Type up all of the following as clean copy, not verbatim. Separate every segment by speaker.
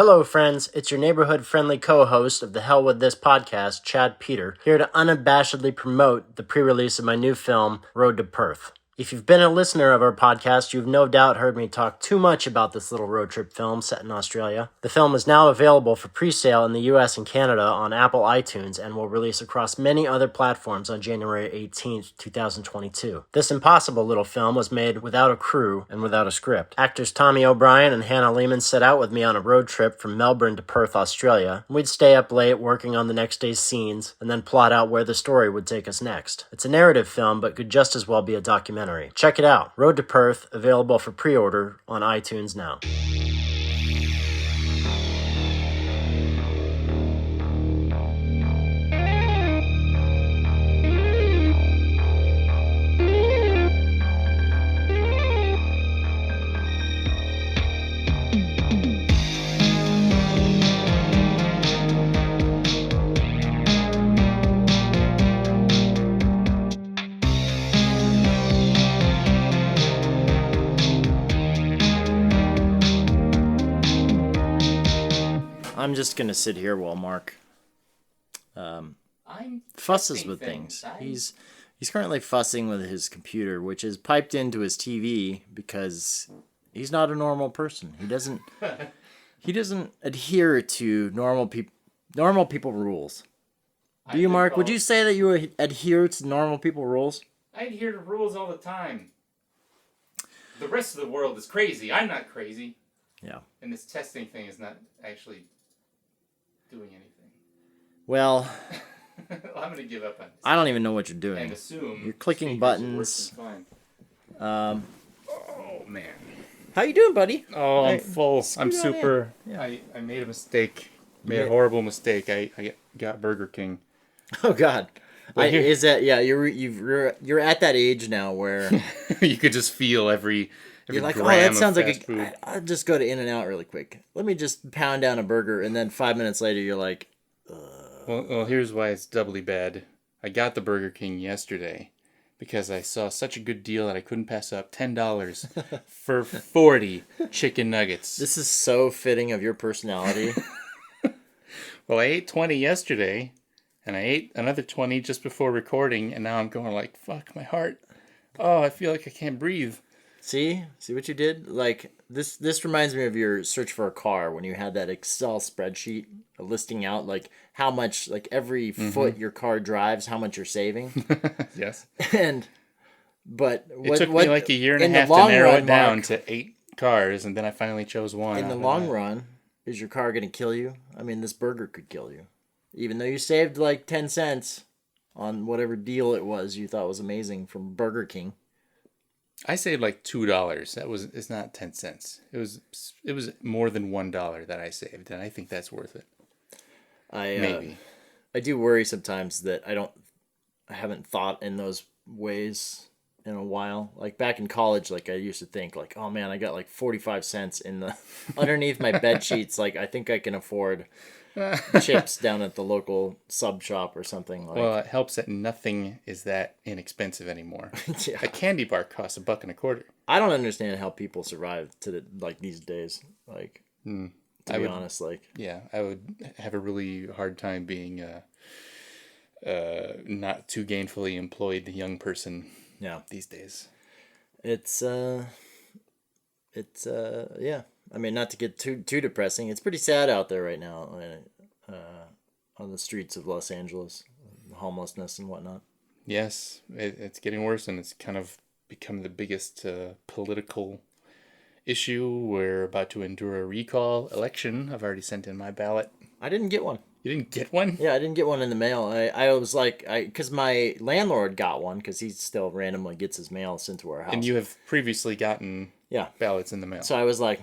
Speaker 1: Hello, friends. It's your neighborhood-friendly co-host of the Hell With This podcast, Chad Peter, here to unabashedly promote the pre-release of my new film, Road to Perth. If you've been a listener of our podcast, you've no doubt heard me talk too much about this little road trip film set in Australia. The film is now available for pre-sale in the US and Canada on Apple iTunes and will release across many other platforms on January 18th, 2022. This impossible little film was made without a crew and without a script. Actors Tommy O'Brien and Hannah Lehman set out with me on a road trip from Melbourne to Perth, Australia. We'd stay up late working on the next day's scenes and then plot out where the story would take us next. It's a narrative film, but could just as well be a documentary. Check it out. Road to Perth, available for pre-order on iTunes now. I'm just gonna sit here while Mark fusses with things. He's currently fussing with his computer, which is piped into his TV because he's not a normal person. He doesn't adhere to normal people rules. Do you, Mark? Would you say that you adhere to normal people rules?
Speaker 2: I adhere to rules all the time. The rest of the world is crazy. I'm not crazy.
Speaker 1: Yeah.
Speaker 2: And this testing thing is not actually doing anything.
Speaker 1: Well,
Speaker 2: I'm going to give up on this.
Speaker 1: I don't even know what you're doing.
Speaker 2: And assume
Speaker 1: you're clicking buttons.
Speaker 2: Oh, man.
Speaker 1: How you doing, buddy?
Speaker 2: Oh, I'm full. I'm
Speaker 1: Scoot on
Speaker 2: super.
Speaker 1: in. Yeah.
Speaker 2: I made a mistake. Made a horrible mistake. I got Burger King.
Speaker 1: Oh God. Is that you're at that age now where
Speaker 2: you could just feel every
Speaker 1: you're like,
Speaker 2: gram
Speaker 1: oh, that sounds
Speaker 2: of
Speaker 1: like
Speaker 2: fast food.
Speaker 1: I'll just go to In-N-Out really quick. Let me just pound down a burger, and then 5 minutes later, you're like,
Speaker 2: Well, here's why it's doubly bad. I got the Burger King yesterday because I saw such a good deal that I couldn't pass up. $10 for 40 chicken nuggets.
Speaker 1: This is so fitting of your personality.
Speaker 2: Well, I ate 20 yesterday, and I ate another 20 just before recording, and now I'm going like, fuck, my heart. Oh, I feel like I can't breathe.
Speaker 1: See what you did? Like this reminds me of your search for a car when you had that Excel spreadsheet listing out like how much, like every foot your car drives, how much you're saving.
Speaker 2: Yes.
Speaker 1: But
Speaker 2: it took me like a year and a half to narrow it down to 8 cars, and then I finally chose one.
Speaker 1: In the long run, is your car going to kill you? I mean, this burger could kill you. Even though you saved like 10 cents on whatever deal it was you thought was amazing from Burger King.
Speaker 2: I saved like $2. It's not 10 cents. It was more than $1 that I saved, and I think that's worth it. Maybe.
Speaker 1: I do worry sometimes that I haven't thought in those ways in a while. Like back in college, like I used to think like, oh man, I got like 45 cents in the underneath my bed sheets. Like I think I can afford chips down at the local sub shop or something. Like.
Speaker 2: Well, it helps that nothing is that inexpensive anymore.
Speaker 1: Yeah.
Speaker 2: A candy bar costs $1.25.
Speaker 1: I don't understand how people survive these days. Like, to be honest, like,
Speaker 2: yeah, I would have a really hard time being not too gainfully employed young person.
Speaker 1: Yeah,
Speaker 2: these days.
Speaker 1: It's yeah. I mean, not to get too depressing. It's pretty sad out there right now, on the streets of Los Angeles, homelessness and whatnot.
Speaker 2: Yes, it's getting worse, and it's kind of become the biggest political issue. We're about to endure a recall election. I've already sent in my ballot.
Speaker 1: I didn't get one.
Speaker 2: You didn't get one?
Speaker 1: Yeah, I didn't get one in the mail. I was like, because my landlord got one, because he still randomly gets his mail sent to our house.
Speaker 2: And you have previously gotten ballots in the mail.
Speaker 1: So I was like,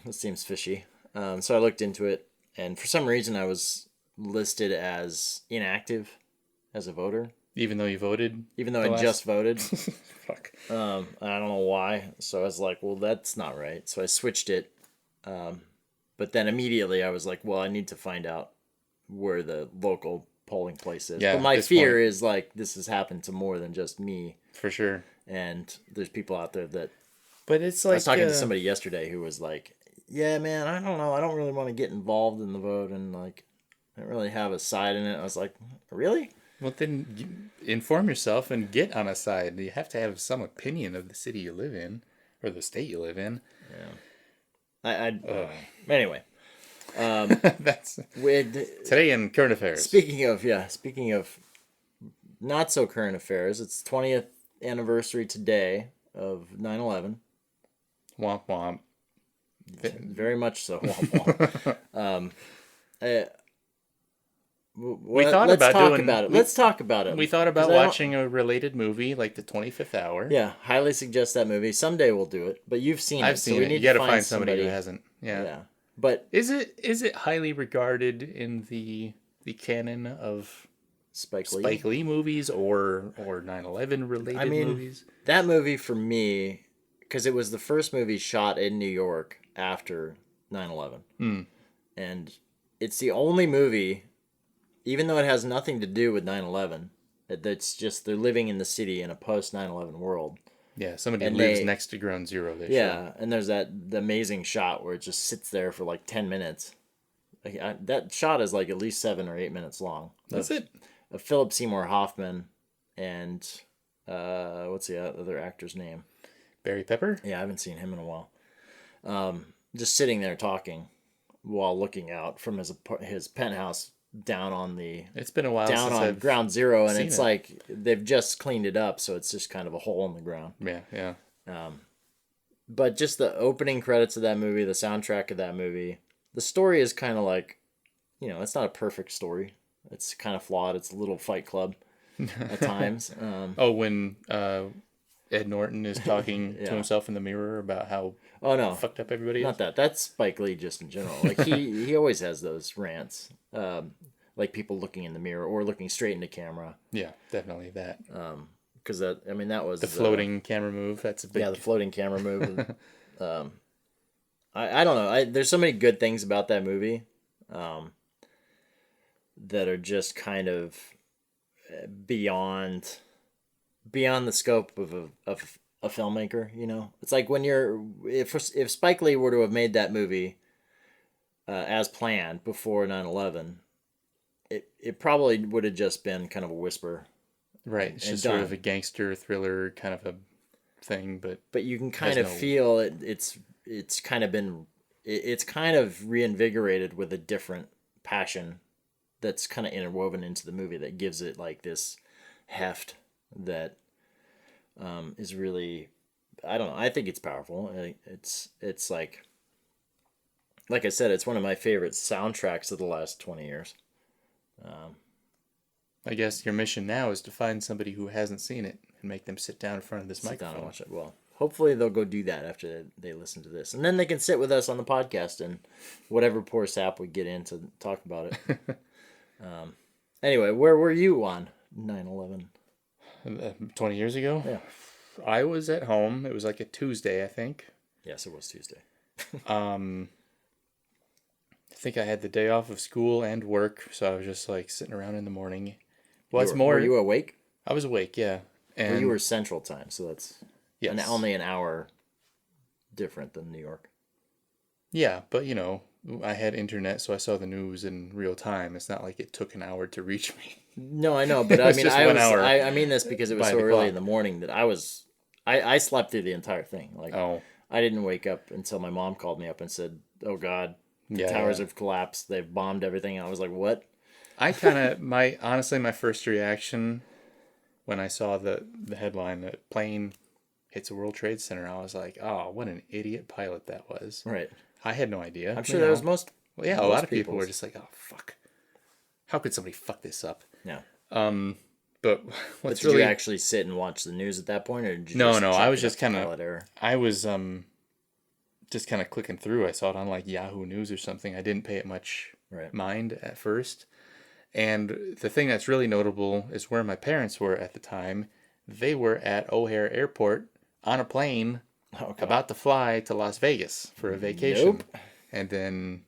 Speaker 1: this seems fishy. So I looked into it, and for some reason I was listed as inactive as a voter.
Speaker 2: Even though you voted?
Speaker 1: Even though I just voted.
Speaker 2: Fuck.
Speaker 1: I don't know why. So I was like, well, that's not right. So I switched it. But then immediately I was like, well, I need to find out where the local polling place is.
Speaker 2: Yeah,
Speaker 1: but my fear is like this has happened to more than just me.
Speaker 2: For sure.
Speaker 1: And there's people out there that...
Speaker 2: But it's like...
Speaker 1: I was talking to somebody yesterday who was like, yeah, man, I don't know. I don't really want to get involved in the vote, and like, I don't really have a side in it. I was like, really?
Speaker 2: Well, then inform yourself and get on a side. You have to have some opinion of the city you live in or the state you live in.
Speaker 1: Yeah. Anyway.
Speaker 2: That's today in current affairs.
Speaker 1: Speaking of not so current affairs, it's 20th anniversary today of 9/11.
Speaker 2: Womp womp.
Speaker 1: Very much so. Womp womp. Let's talk about it.
Speaker 2: We thought about watching a related movie like the 25th Hour.
Speaker 1: Yeah, highly suggest that movie. Someday we'll do it, but you've seen it.
Speaker 2: I've seen it. You got to find somebody who hasn't. Yeah.
Speaker 1: But
Speaker 2: is it highly regarded in the canon of Spike Lee movies or 9/11 related movies?
Speaker 1: That movie for me, because it was the first movie shot in New York after 9/11. And it's the only movie, even though it has nothing to do with 9/11, that's just they're living in the city in a post 9/11 world.
Speaker 2: Yeah, somebody lives next to Ground Zero.
Speaker 1: And there's the amazing shot where it just sits there for like 10 minutes. That shot is like at least 7 or 8 minutes long.
Speaker 2: That's it.
Speaker 1: Of Philip Seymour Hoffman and what's the other actor's name?
Speaker 2: Barry Pepper?
Speaker 1: Yeah, I haven't seen him in a while. Just sitting there talking while looking out from his penthouse down on
Speaker 2: it's been a while
Speaker 1: down
Speaker 2: since
Speaker 1: on
Speaker 2: I've
Speaker 1: Ground Zero, and
Speaker 2: seen
Speaker 1: it's
Speaker 2: it.
Speaker 1: like they've just cleaned it up, so it's just kind of a hole in the ground.
Speaker 2: Yeah.
Speaker 1: But just the opening credits of that movie, the soundtrack of that movie, the story is kind of like, it's not a perfect story. It's kind of flawed. It's a little Fight Club at times.
Speaker 2: When Ed Norton is talking to himself in the mirror about how fucked up everybody is?
Speaker 1: Not that. That's Spike Lee just in general. Like he always has those rants. Like people looking in the mirror or looking straight into camera.
Speaker 2: Yeah, definitely that.
Speaker 1: Because that was
Speaker 2: the floating camera move. That's a big.
Speaker 1: Yeah, the floating camera move. I don't know. There's so many good things about that movie, that are just kind of beyond the scope of a filmmaker. It's like when if Spike Lee were to have made that movie as planned before 9/11. It probably would have just been kind of a whisper.
Speaker 2: Right. It's just sort of a gangster thriller kind of a thing, but
Speaker 1: you can kind of feel it's kind of reinvigorated with a different passion that's kind of interwoven into the movie that gives it like this heft that is really, I don't know, I think it's powerful. It's like I said, it's one of my favorite soundtracks of the last 20 years.
Speaker 2: I guess your mission now is to find somebody who hasn't seen it and make them sit down in front of this microphone.
Speaker 1: Sit down and watch it. Well, hopefully they'll go do that after they listen to this. And then they can sit with us on the podcast and whatever poor sap we get in to talk about it. Anyway, where were you on 9/11?
Speaker 2: 20 years ago?
Speaker 1: Yeah.
Speaker 2: I was at home. It was like a Tuesday, I think.
Speaker 1: Yes, it was Tuesday.
Speaker 2: I think I had the day off of school and work, so I was just like sitting around in the morning.
Speaker 1: Were you awake?
Speaker 2: I was awake, yeah. And
Speaker 1: well, you were Central Time, so that's only an hour different than New York.
Speaker 2: Yeah, but I had internet, so I saw the news in real time. It's not like it took an hour to reach me.
Speaker 1: No, I know, but I mean, I mean this because it was so early in the morning that I slept through the entire thing. Like, I didn't wake up until my mom called me up and said, "Oh God, the towers have collapsed. They've bombed everything." And I was like, "What?"
Speaker 2: I kind of my first reaction when I saw the headline that plane hits a World Trade Center, I was like, "Oh, what an idiot pilot that was!"
Speaker 1: Right.
Speaker 2: I had no idea.
Speaker 1: I'm sure there was most.
Speaker 2: Well, yeah, a lot of people were just like, "Oh, fuck! How could somebody fuck this up?"
Speaker 1: Yeah.
Speaker 2: But
Speaker 1: did you actually sit and watch the news at that point, or did you?
Speaker 2: No. I was just kind of. I was just kind of clicking through. I saw it on like Yahoo News or something. I didn't pay it much mind at first. And the thing that's really notable is where my parents were at the time. They were at O'Hare Airport on a plane about to fly to Las Vegas for a vacation.
Speaker 1: Nope.
Speaker 2: And then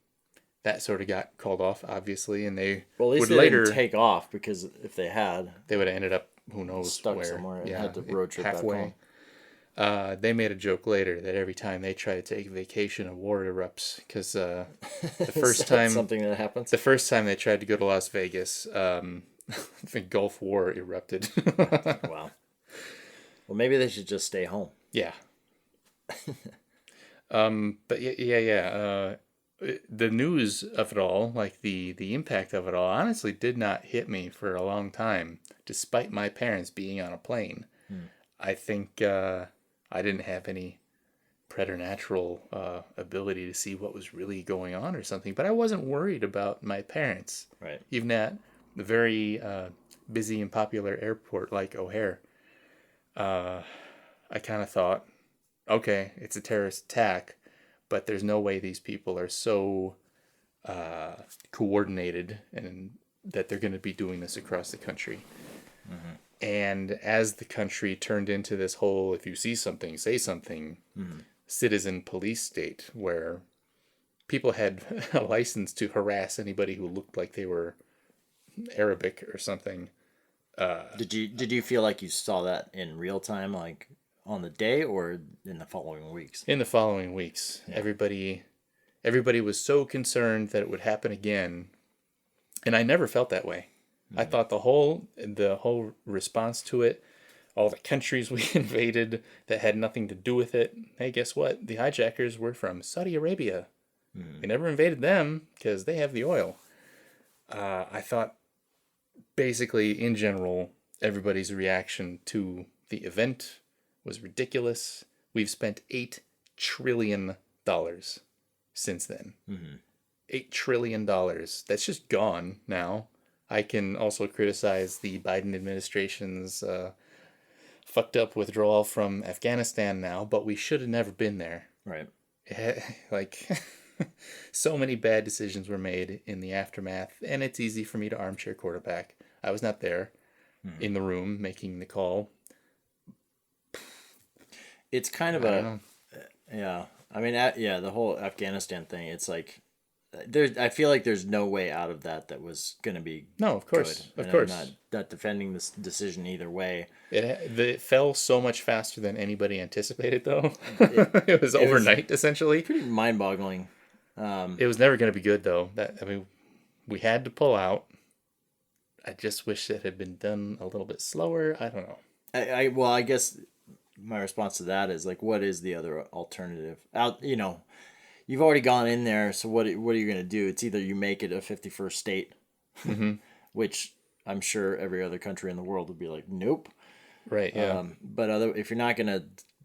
Speaker 2: that sort of got called off, obviously, and they
Speaker 1: at least
Speaker 2: would
Speaker 1: they
Speaker 2: later
Speaker 1: didn't take off, because if they had,
Speaker 2: they would have ended up who knows
Speaker 1: stuck
Speaker 2: where.
Speaker 1: somewhere and had to road trip
Speaker 2: halfway.
Speaker 1: back
Speaker 2: They made a joke later that every time they try to take a vacation, a war erupts. Because the first time...
Speaker 3: something that happens?
Speaker 2: The first time they tried to go to Las Vegas, the Gulf War erupted.
Speaker 3: Wow. Well, maybe they should just stay home.
Speaker 2: Yeah. But yeah. The news of it all, like the impact of it all, honestly did not hit me for a long time, despite my parents being on a plane. I think I didn't have any preternatural ability to see what was really going on or something, but I wasn't worried about my parents.
Speaker 3: Right.
Speaker 2: Even at the very busy and popular airport like O'Hare, I kind of thought, okay, it's a terrorist attack, but there's no way these people are so coordinated and that they're going to be doing this across the country. Mm-hmm. And as the country turned into this whole, if you see something, say something, citizen police state, where people had a license to harass anybody who looked like they were Arabic or something.
Speaker 3: Did you feel like you saw that in real time, like on the day, or in the following weeks?
Speaker 2: In the following weeks, yeah. Everybody was so concerned that it would happen again, and I never felt that way. I thought the whole response to it, all the countries we invaded that had nothing to do with it. Hey, guess what? The hijackers were from Saudi Arabia. We never invaded them because they have the oil. I thought, basically, in general, everybody's reaction to the event was ridiculous. We've spent $8 trillion since then. $8 trillion. That's just gone now. I can also criticize the Biden administration's fucked up withdrawal from Afghanistan now, but we should have never been there.
Speaker 3: Right.
Speaker 2: Like, so many bad decisions were made in the aftermath, and it's easy for me to armchair quarterback. I was not there in the room making the call.
Speaker 3: It's kind of yeah. I mean, the whole Afghanistan thing, it's like, I feel like there's no way out of that was going to be
Speaker 2: no, of course,
Speaker 3: good.
Speaker 2: Of course.
Speaker 3: I'm not defending this decision either way.
Speaker 2: It fell so much faster than anybody anticipated, though. It was overnight, essentially.
Speaker 3: Pretty mind-boggling.
Speaker 2: It was never going to be good, though. We had to pull out. I just wish it had been done a little bit slower. I don't know.
Speaker 3: I guess my response to that is, like, what is the other alternative? You've already gone in there, so what are you going to do? It's either you make it a 51st state, which I'm sure every other country in the world would be like, nope.
Speaker 2: Right, yeah.
Speaker 3: But if you're not going to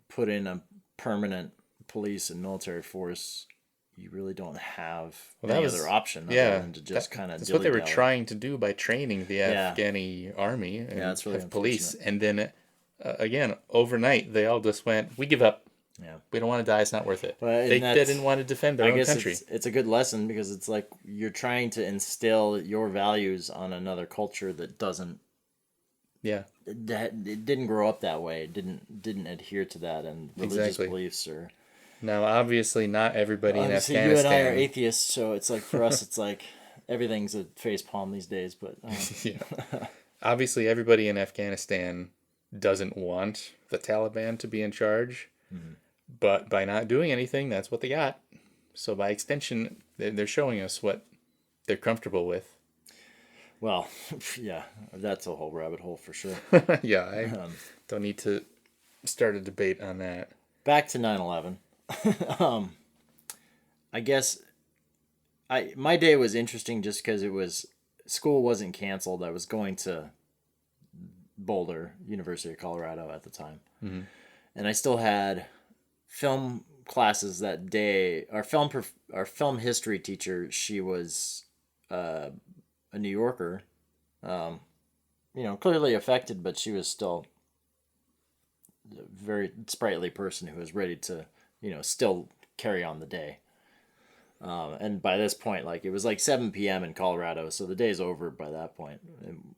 Speaker 3: put in a permanent police and military force, you really don't have any other option other than to just kind of
Speaker 2: That's what they were trying to do by training the Afghani army and
Speaker 3: that's really
Speaker 2: police. And then, again, overnight, they all just went, we give up.
Speaker 3: Yeah,
Speaker 2: we don't want to die. It's not worth it.
Speaker 3: Well,
Speaker 2: they didn't want to defend their own country.
Speaker 3: It's a good lesson, because it's like you're trying to instill your values on another culture that doesn't.
Speaker 2: Yeah,
Speaker 3: it didn't grow up that way. It didn't adhere to that, and religious beliefs are.
Speaker 2: Now, obviously, not everybody in Afghanistan.
Speaker 3: You and I are atheists, so it's like for us, it's like everything's a facepalm these days. But
Speaker 2: yeah, obviously, everybody in Afghanistan doesn't want the Taliban to be in charge. But by not doing anything, that's what they got. So by extension, they're showing us what they're comfortable with.
Speaker 3: Well, yeah, that's a whole rabbit hole for sure.
Speaker 2: Yeah, I don't need to start a debate on that.
Speaker 3: Back to 9/11. I guess my day was interesting just because school wasn't canceled. I was going to Boulder, University of Colorado at the time. And I still had film classes that day. Our film history teacher, she was a New Yorker, clearly affected, but she was still a very sprightly person who was ready to, still carry on the day. And by this point, like, it was like 7 p.m. in Colorado, so the day's over by that point.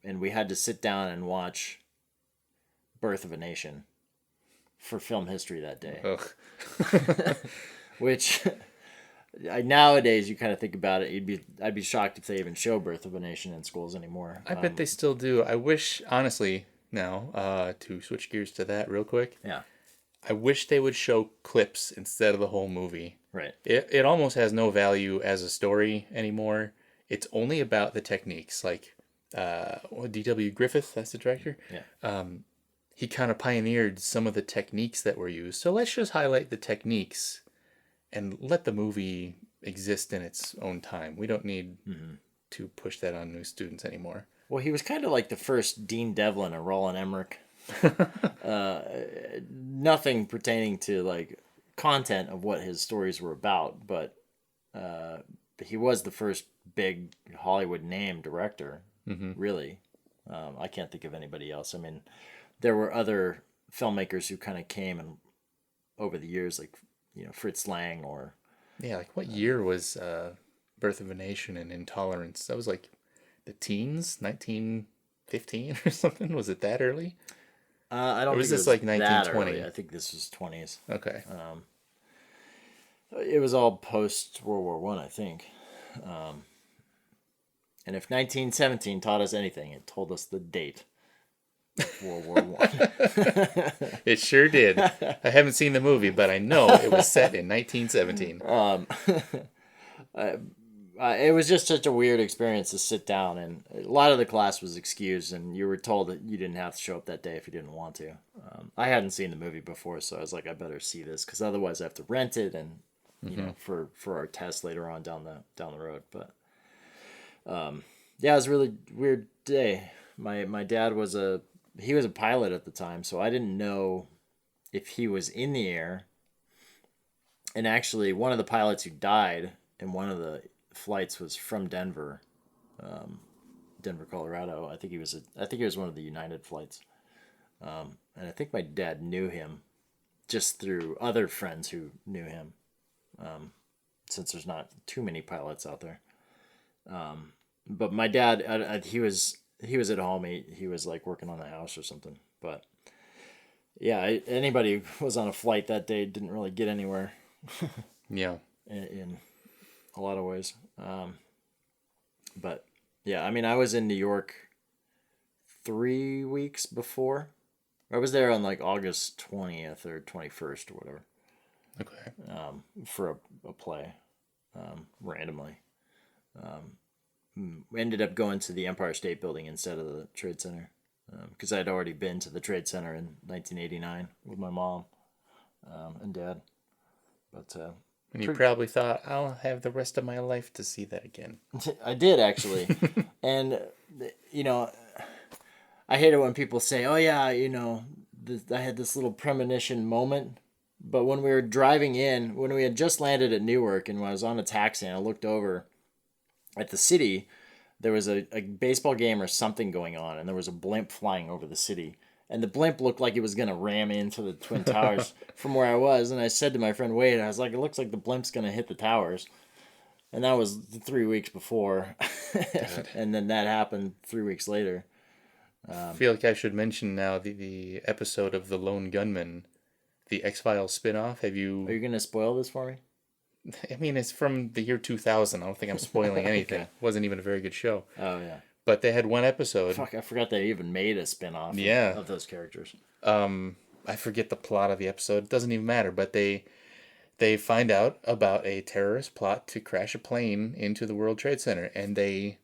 Speaker 3: And we had to sit down and watch Birth of a Nation for film history that day. Which nowadays you kind of think about it, I'd be shocked if they even show Birth of a Nation in schools anymore.
Speaker 2: I bet they still do. I wish, honestly, now to switch gears to that real quick.
Speaker 3: Yeah.
Speaker 2: I wish they would show clips instead of the whole movie.
Speaker 3: Right.
Speaker 2: It almost has no value as a story anymore. It's only about the techniques. Like, D.W. Griffith, that's the director.
Speaker 3: Yeah.
Speaker 2: He kind of pioneered some of the techniques that were used. So let's just highlight the techniques and let the movie exist in its own time. We don't need to push that on new students anymore.
Speaker 3: Well, he was kind of like the first Dean Devlin or Roland Emmerich. Nothing pertaining to like content of what his stories were about, but he was the first big Hollywood name director. Really, I can't think of anybody else. I mean, there were other filmmakers who kind of came and over the years, like Fritz Lang or
Speaker 2: like what year was Birth of a Nation and Intolerance? That was like the teens, 1915 or something. Was it that early?
Speaker 3: I don't.
Speaker 2: Or was
Speaker 3: think
Speaker 2: this
Speaker 3: it was
Speaker 2: like 1920?
Speaker 3: that early. I think this was 20s.
Speaker 2: Okay.
Speaker 3: It was all post World War One, I think. And if 1917 taught us anything, it told us the date of World War One.
Speaker 2: It sure did. I haven't seen the movie, but I know it was set in 1917.
Speaker 3: It was just such a weird experience to sit down, and a lot of the class was excused, and you were told that you didn't have to show up that day if you didn't want to. I hadn't seen the movie before, so I was like, I better see this, because otherwise I have to rent it, and for our test later on down the road. But yeah, it was a really weird day. My dad was a pilot at the time, so I didn't know if he was in the air. And actually, one of the pilots who died in one of the flights was from Denver, Colorado. I think he was one of the United flights, and I think my dad knew him just through other friends who knew him, since there's not too many pilots out there. But my dad, he was at home. He was like working on the house or something. But yeah, anybody who was on a flight that day didn't really get anywhere.
Speaker 2: Yeah.
Speaker 3: In a lot of ways. But yeah, I mean, I was in New York 3 weeks before. I was there on like August 20th or 21st or whatever.
Speaker 2: Okay.
Speaker 3: For a play, randomly. We ended up going to the Empire State Building instead of the Trade Center, because I'd already been to the Trade Center in 1989 with my mom and dad. But
Speaker 2: and you probably thought, I'll have the rest of my life to see that again.
Speaker 3: I did, actually. And, I hate it when people say, oh, yeah, I had this little premonition moment. But when we were driving in, when we had just landed at Newark and when I was on a taxi and I looked over at the city, there was a baseball game or something going on, and there was a blimp flying over the city. And the blimp looked like it was going to ram into the Twin Towers from where I was. And I said to my friend Wade, I was like, it looks like the blimp's going to hit the towers. And that was 3 weeks before. And then that happened 3 weeks later.
Speaker 2: I feel like I should mention now the episode of The Lone Gunman, the X-Files spinoff.
Speaker 3: Are you going to spoil this for me?
Speaker 2: I mean, it's from the year 2000. I don't think I'm spoiling anything.
Speaker 3: Okay.
Speaker 2: Wasn't even a very good show.
Speaker 3: Oh, yeah.
Speaker 2: But they had one episode.
Speaker 3: Fuck, I forgot they even made a spinoff of those characters.
Speaker 2: I forget the plot of the episode. It doesn't even matter. But they find out about a terrorist plot to crash a plane into the World Trade Center, and they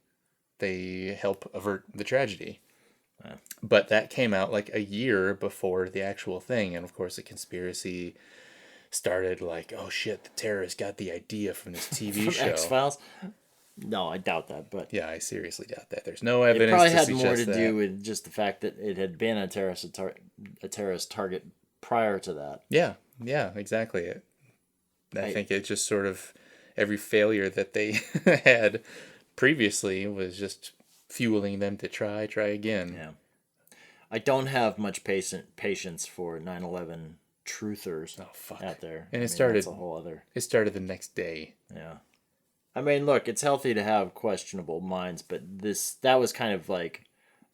Speaker 2: help avert the tragedy.
Speaker 3: Yeah.
Speaker 2: But that came out like a year before the actual thing, and of course the conspiracy started like, oh shit, the terrorists got the idea from this TV
Speaker 3: From
Speaker 2: show.
Speaker 3: X-Files? No, I doubt that, but
Speaker 2: Yeah, I seriously doubt that. There's no evidence.
Speaker 3: it probably
Speaker 2: to
Speaker 3: had more to
Speaker 2: suggest
Speaker 3: do
Speaker 2: that.
Speaker 3: with just the fact that it had been a terrorist target prior to that.
Speaker 2: Yeah, exactly. I think it just sort of every failure that they had previously was just fueling them to try again.
Speaker 3: Yeah, I don't have much patience for 9/11 truthers out there.
Speaker 2: And
Speaker 3: that's a whole other.
Speaker 2: It started the next day.
Speaker 3: Yeah. I mean, look, it's healthy to have questionable minds, but that was kind of like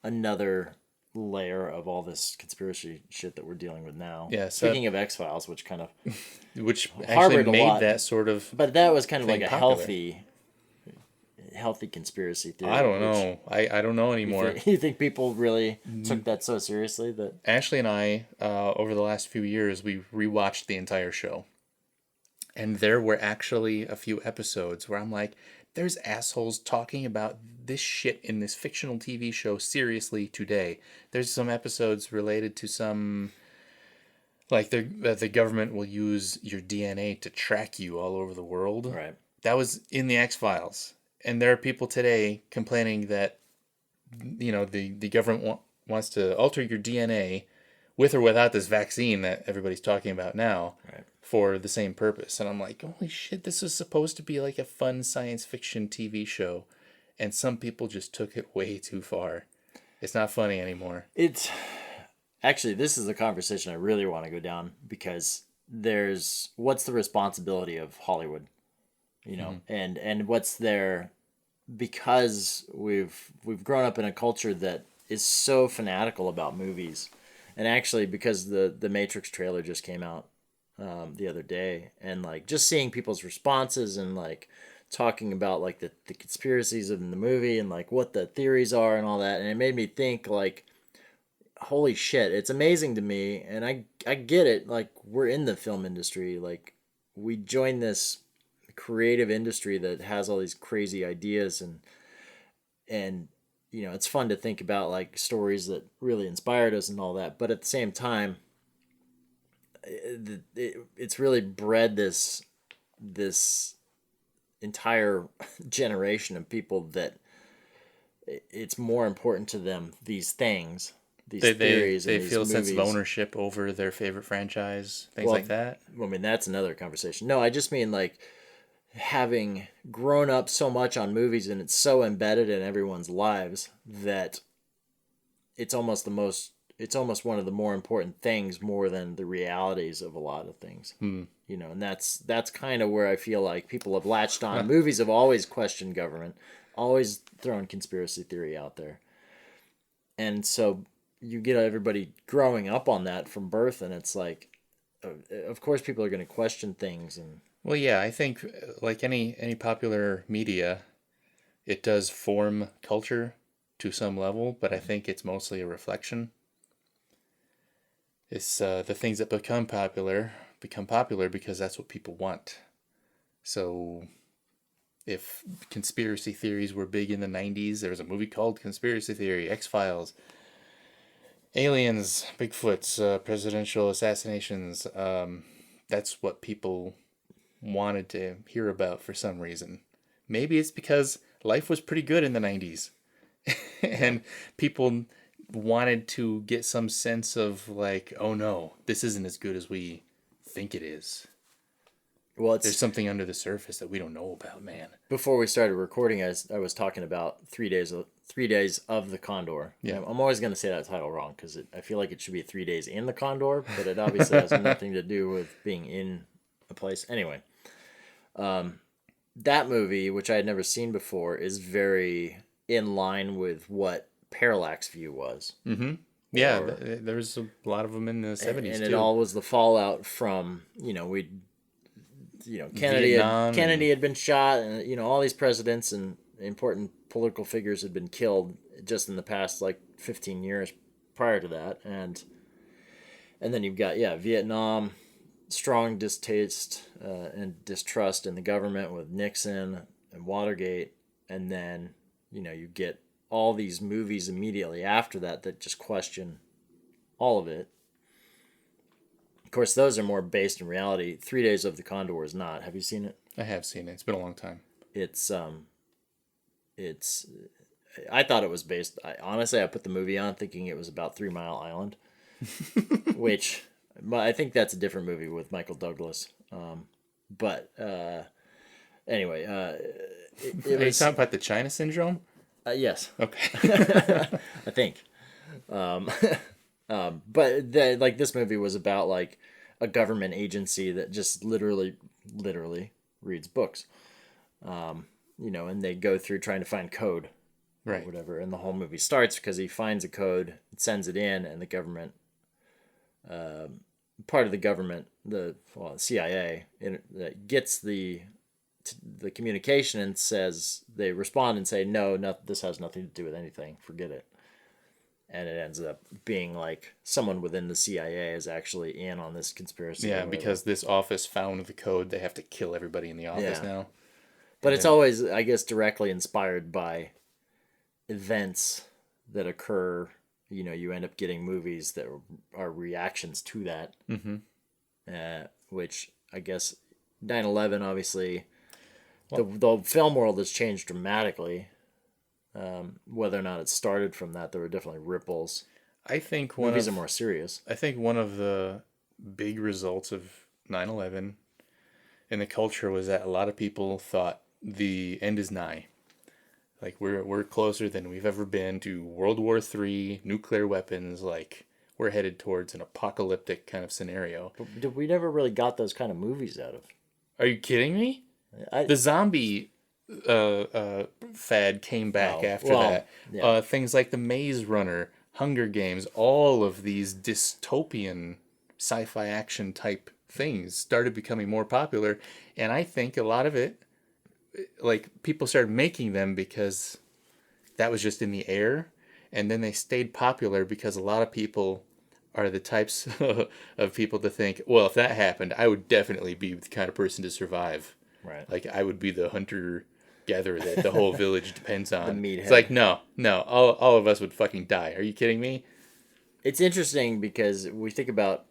Speaker 3: another layer of all this conspiracy shit that we're dealing with now.
Speaker 2: Yeah. So,
Speaker 3: Speaking of X-Files, which actually
Speaker 2: actually
Speaker 3: harbored a
Speaker 2: made
Speaker 3: lot,
Speaker 2: that sort of.
Speaker 3: but that was kind of like a
Speaker 2: popular.
Speaker 3: healthy healthy conspiracy theory?
Speaker 2: I don't know. I don't know anymore.
Speaker 3: You think people really took that so seriously that
Speaker 2: Ashley and I, over the last few years, we rewatched the entire show. And there were actually a few episodes where I'm like, there's assholes talking about this shit in this fictional TV show seriously today. There's some episodes related to some, like the government will use your DNA to track you all over the world.
Speaker 3: right?
Speaker 2: That was in the X-Files. And there are people today complaining that, the government wants to alter your DNA with or without this vaccine that everybody's talking about now,
Speaker 3: Right.
Speaker 2: for the same purpose. And I'm like, holy shit, this is supposed to be like a fun science fiction TV show. And some people just took it way too far. It's not funny anymore.
Speaker 3: It's actually, this is a conversation I really want to go down, because what's the responsibility of Hollywood, and what's their, because we've grown up in a culture that is so fanatical about movies, and actually because the Matrix trailer just came out the other day, and like just seeing people's responses and like talking about like the conspiracies in the movie and like what the theories are and all that, and it made me think like, holy shit, it's amazing to me, and I get it, like we're in the film industry, like we joined this creative industry that has all these crazy ideas, and it's fun to think about like stories that really inspired us and all that, but at the same time it's really bred this entire generation of people that it's more important to them, these things, these theories,
Speaker 2: they
Speaker 3: and these
Speaker 2: feel a sense
Speaker 3: movies.
Speaker 2: of ownership over their favorite franchise, things like that.
Speaker 3: I mean, that's another conversation. No, I just mean like having grown up so much on movies, and it's so embedded in everyone's lives that it's almost one of the more important things, more than the realities of a lot of things. And that's kind of where I feel like people have latched on. Movies have always questioned government, always thrown conspiracy theory out there. And so you get everybody growing up on that from birth, and it's like, of course people are going to question things. And
Speaker 2: Well, yeah, I think like any popular media, it does form culture to some level, but I think it's mostly a reflection. It's the things that become popular because that's what people want. So if conspiracy theories were big in the 90s, there was a movie called Conspiracy Theory, X-Files, aliens, Bigfoots, presidential assassinations. That's what people wanted to hear about for some reason. Maybe it's because life was pretty good in the 90s and people wanted to get some sense of like, oh no, this isn't as good as we think it is.
Speaker 3: well,
Speaker 2: There's something under the surface that we don't know about, man.
Speaker 3: before we started recording, I was talking about 3 days of the Condor.
Speaker 2: Yeah.
Speaker 3: I'm always going to say that title wrong, because I feel like it should be 3 days in the Condor, but it obviously has nothing to do with being in a place. Anyway, that movie, which I had never seen before, is very in line with what Parallax View was.
Speaker 2: Mm-hmm. Yeah, there's a lot of them in the 70s
Speaker 3: and
Speaker 2: too.
Speaker 3: it all was the fallout from Kennedy had been shot, and all these presidents and important political figures had been killed just in the past like 15 years prior to that, and then you've got Vietnam, strong distaste and distrust in the government with Nixon and Watergate, and then you get all these movies immediately after that just question all of it. Of course, those are more based in reality. 3 Days of the Condor is not. Have you seen it?
Speaker 2: I have seen it. It's been a long time.
Speaker 3: It's I thought it was based. Honestly, I put the movie on thinking it was about 3 Mile Island, which I think that's a different movie with Michael Douglas. But anyway, it
Speaker 2: Are you
Speaker 3: was
Speaker 2: talking about the China Syndrome?
Speaker 3: yes,
Speaker 2: Okay.
Speaker 3: I think. But this movie was about like a government agency that just literally reads books, and they go through trying to find code,
Speaker 2: Right.
Speaker 3: or whatever. And the whole movie starts because he finds a code, sends it in, and the government, part of the government, the CIA, gets the the communication and they respond and say, no, this has nothing to do with anything. Forget it. And it ends up being like someone within the CIA is actually in on this conspiracy.
Speaker 2: Yeah, because this office found the code, they have to kill everybody in the office now.
Speaker 3: But it's always, I guess, directly inspired by events that occur. You know, you end up getting movies that are reactions to that. Which I guess 9/11, obviously, the film world has changed dramatically. Whether or not it started from that, there were definitely ripples.
Speaker 2: I think
Speaker 3: movies are more serious.
Speaker 2: I think one of the big results of 9/11 in the culture was that a lot of people thought the end is nigh. Like we're closer than we've ever been to World War III, nuclear weapons. Like we're headed towards an apocalyptic kind of scenario.
Speaker 3: But we never really got those kind of movies out of.
Speaker 2: Are you kidding me? The zombie fad came back after that. Yeah. Things like The Maze Runner, Hunger Games, all of these dystopian sci-fi action type things started becoming more popular, and I think a lot of it, like, people started making them because that was just in the air, and then they stayed popular because a lot of people are the types of people to think, well, if that happened, I would definitely be the kind of person to survive.
Speaker 3: Right.
Speaker 2: Like, I would be the hunter-gatherer that the whole village depends on.
Speaker 3: The meathead.
Speaker 2: It's like, no, all of us would fucking die. Are you kidding me?
Speaker 3: It's interesting because we think about,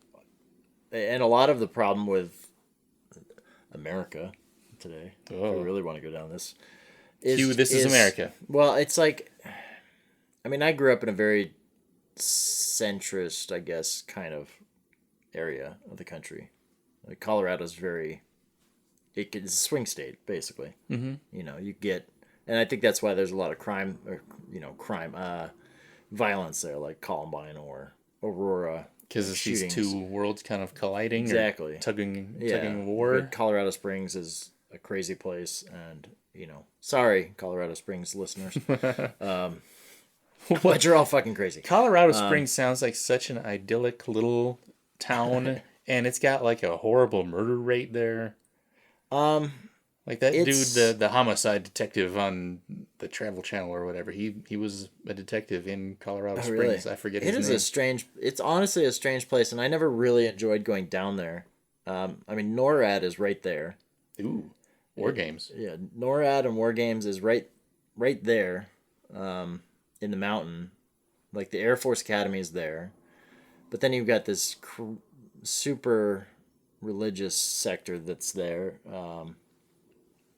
Speaker 3: and a lot of the problem with America today, if we really want to go down this,
Speaker 2: is America.
Speaker 3: Well, it's like, I mean, I grew up in a very centrist, I guess, kind of area of the country. Like Colorado's it's a swing state, basically. Mm-hmm. You know, you get, and I think that's why there's a lot of violence there, like Columbine or Aurora.
Speaker 2: Because it's these two worlds kind of colliding.
Speaker 3: Exactly.
Speaker 2: Or tugging war.
Speaker 3: Colorado Springs is a crazy place, and, you know, sorry, Colorado Springs listeners. But you're all fucking crazy.
Speaker 2: Colorado Springs sounds like such an idyllic little town, and it's got like a horrible murder rate there. Like that dude, the homicide detective on the Travel Channel or whatever. He was a detective in Colorado Springs. Really? I forget his name.
Speaker 3: It's honestly a strange place, and I never really enjoyed going down there. I mean, NORAD is right there.
Speaker 2: Ooh, War Games.
Speaker 3: Yeah, NORAD and War Games is right there, in the mountain. Like the Air Force Academy is there, but then you've got this super religious sector that's there.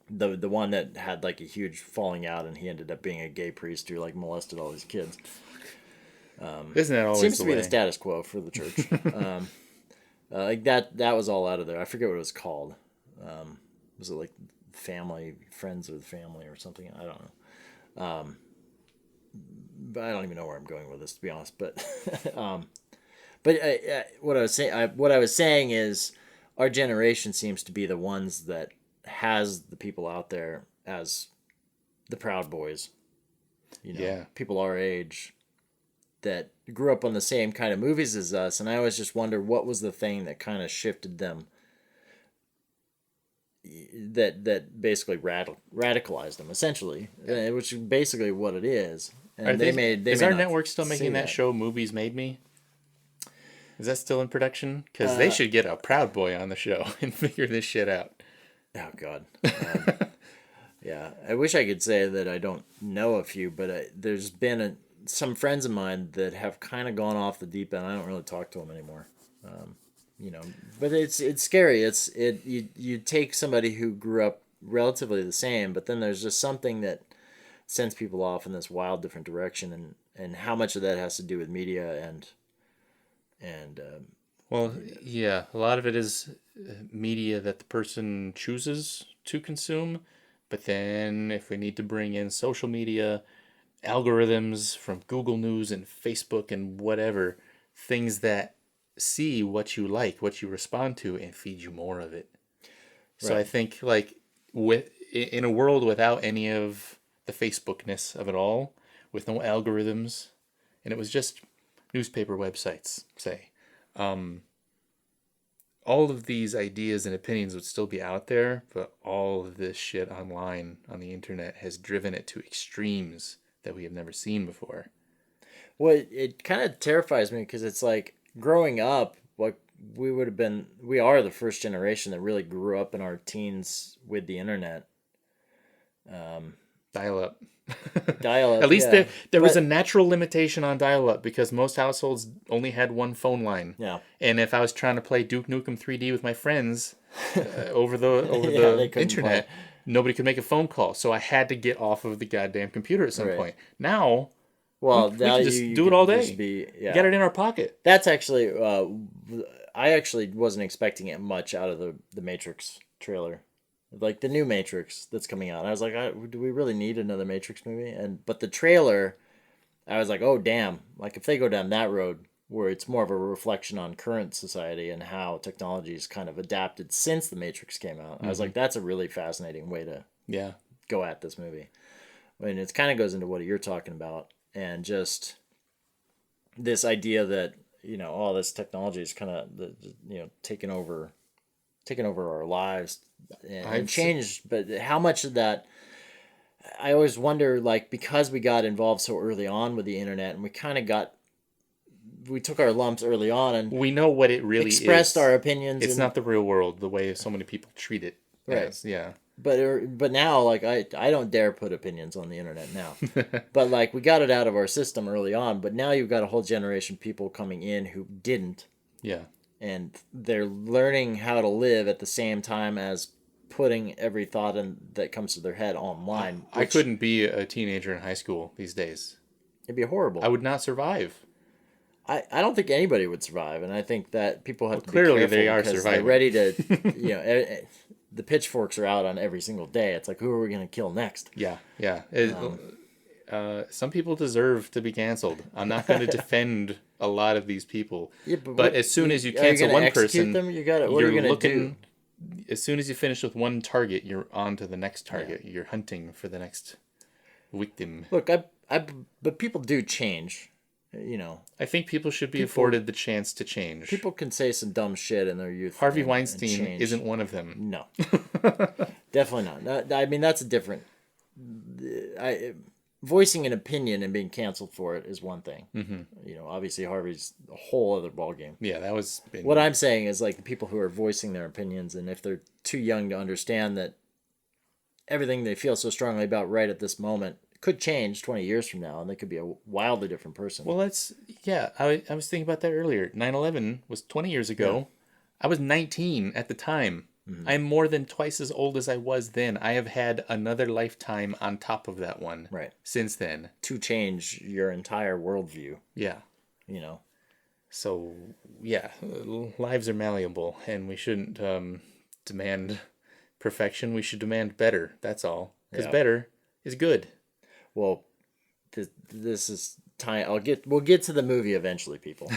Speaker 3: The one that had like a huge falling out, and he ended up being a gay priest who like molested all these kids.
Speaker 2: Isn't that always
Speaker 3: seems to be the status quo for the church? Like that was all out of there. I forget what it was called. Was it like Friends of the Family or something? I don't know. But I don't even know where I'm going with this, to be honest. But what I was saying is, our generation seems to be the ones that has the people out there as the Proud Boys. You know, people our age that grew up on the same kind of movies as us, and I always just wonder what was the thing that kind of shifted them, that basically radicalized them, essentially, which is basically what it is. And
Speaker 2: is our network still making that show Movies Made Me? Is that still in production? Because they should get a Proud Boy on the show and figure this shit out.
Speaker 3: Oh, God. Yeah. I wish I could say that I don't know a few, but there's been some friends of mine that have kind of gone off the deep end. I don't really talk to them anymore. You know, but it's scary. You take somebody who grew up relatively the same, but then there's just something that sends people off in this wild different direction, and how much of that has to do with media and
Speaker 2: well, yeah, a lot of it is media that the person chooses to consume, but then if we need to bring in social media, algorithms from Google News and Facebook and whatever, things that see what you like, what you respond to, and feed you more of it. Right. So I think, like, in a world without any of the Facebookness of it all, with no algorithms, and it was just newspaper websites, say, all of these ideas and opinions would still be out there, but all of this shit online on the internet has driven it to extremes that we have never seen before.
Speaker 3: Well, it kind of terrifies me because it's like growing up, like we are the first generation that really grew up in our teens with the internet.
Speaker 2: Dial-up.
Speaker 3: Dial-up.
Speaker 2: At least
Speaker 3: yeah.
Speaker 2: there was a natural limitation on dial-up because most households only had one phone line.
Speaker 3: Yeah.
Speaker 2: And if I was trying to play Duke Nukem 3D with my friends over the
Speaker 3: they couldn't
Speaker 2: internet,
Speaker 3: play.
Speaker 2: nobody could make a phone call. So I had to get off of the goddamn computer at some
Speaker 3: Right.
Speaker 2: point. Now,
Speaker 3: Well,
Speaker 2: we
Speaker 3: now
Speaker 2: can just
Speaker 3: you
Speaker 2: do it
Speaker 3: could
Speaker 2: all day.
Speaker 3: just be, yeah.
Speaker 2: Get it in our pocket.
Speaker 3: That's actually, I actually wasn't expecting it much out of the Matrix trailer. Like the new Matrix that's coming out. I was like, do we really need another Matrix movie? But the trailer, I was like, oh damn! Like if they go down that road where it's more of a reflection on current society and how technology's kind of adapted since the Matrix came out, I was like, that's a really fascinating way to go at this movie. I mean, it kind of goes into what you're talking about, and just this idea that all this technology is kind of taking over our lives and changed. But how much of that, I always wonder, like, because we got involved so early on with the internet and we took our lumps early on and
Speaker 2: we know what it really
Speaker 3: expressed
Speaker 2: is.
Speaker 3: our opinions.
Speaker 2: It's not the real world the way so many people treat it.
Speaker 3: Right.
Speaker 2: As, yeah.
Speaker 3: But now, like, I don't dare put opinions on the internet now. But, like, we got it out of our system early on, but now you've got a whole generation of people coming in who didn't.
Speaker 2: Yeah.
Speaker 3: And they're learning how to live at the same time as putting every thought that comes to their head online.
Speaker 2: I couldn't be a teenager in high school these days.
Speaker 3: It'd be horrible.
Speaker 2: I would not survive.
Speaker 3: I don't think anybody would survive, and I think that people have to
Speaker 2: clearly
Speaker 3: be careful
Speaker 2: they are
Speaker 3: because
Speaker 2: surviving.
Speaker 3: they're ready to, the pitchforks are out on every single day. It's like, who are we going to kill next?
Speaker 2: Yeah, yeah. Some people deserve to be canceled. I'm not going to defend a lot of these people.
Speaker 3: Yeah,
Speaker 2: but as soon as you cancel one person,
Speaker 3: them? What are you going to do?
Speaker 2: As soon as you finish with one target, you're on to the next target. Yeah. You're hunting for the next victim.
Speaker 3: Look, but people do change.
Speaker 2: I think people should be afforded the chance to change.
Speaker 3: People can say some dumb shit in their youth.
Speaker 2: Harvey Weinstein isn't one of them.
Speaker 3: No, definitely not. I mean, that's a different. Voicing an opinion and being canceled for it is one thing. Mm-hmm. Obviously Harvey's a whole other ballgame.
Speaker 2: Yeah, that was.
Speaker 3: What I'm saying is, like, the people who are voicing their opinions, and if they're too young to understand that everything they feel so strongly about right at this moment could change 20 years from now, and they could be a wildly different person.
Speaker 2: Well, I was thinking about that earlier. 9/11 was 20 years ago. Yeah. I was 19 at the time. Mm-hmm. I'm more than twice as old as I was then. I have had another lifetime on top of that one.
Speaker 3: Right.
Speaker 2: Since then.
Speaker 3: To change your entire worldview.
Speaker 2: Yeah. So, yeah, lives are malleable, and we shouldn't demand perfection. We should demand better. That's all. Because better is good.
Speaker 3: Well, this is time. We'll get to the movie eventually, people.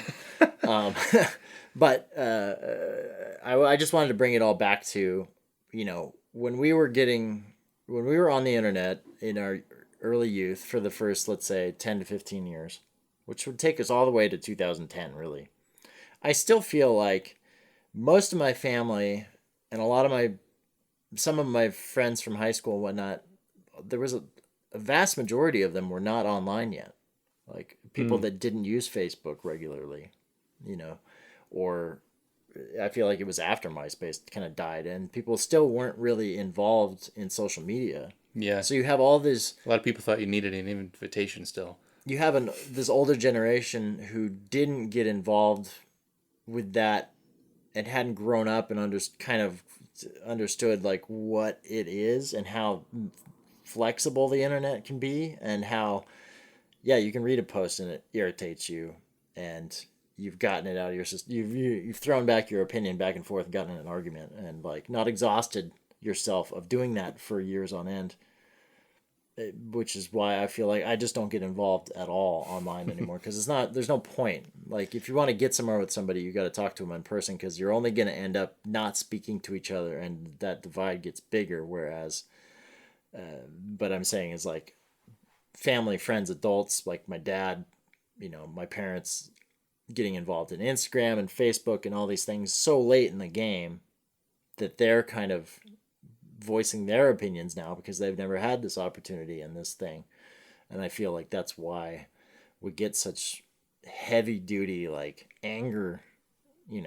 Speaker 3: But I just wanted to bring it all back to, when we were on the internet in our early youth for the first, let's say, 10 to 15 years, which would take us all the way to 2010, really. I still feel like most of my family and some of my friends from high school and whatnot, there was a vast majority of them were not online yet. Like people that didn't use Facebook regularly, or I feel like it was after MySpace kind of died and people still weren't really involved in social media.
Speaker 2: Yeah.
Speaker 3: So you have all this.
Speaker 2: A lot of people thought you needed an invitation still. You
Speaker 3: have this older generation who didn't get involved with that and hadn't grown up and understood like what it is and how flexible the internet can be, and how you can read a post and it irritates you and you've gotten it out of your system. You've thrown back your opinion back and forth, gotten in an argument, and like not exhausted yourself of doing that for years on end, which is why I feel like I just don't get involved at all online anymore, because there's no point. Like if you want to get somewhere with somebody, you got to talk to them in person, because you're only going to end up not speaking to each other, and that divide gets bigger. Whereas but I'm saying is like family, friends, adults, like my dad, my parents, getting involved in Instagram and Facebook and all these things so late in the game that they're kind of voicing their opinions now because they've never had this opportunity in this thing. And I feel like that's why we get such heavy duty like anger,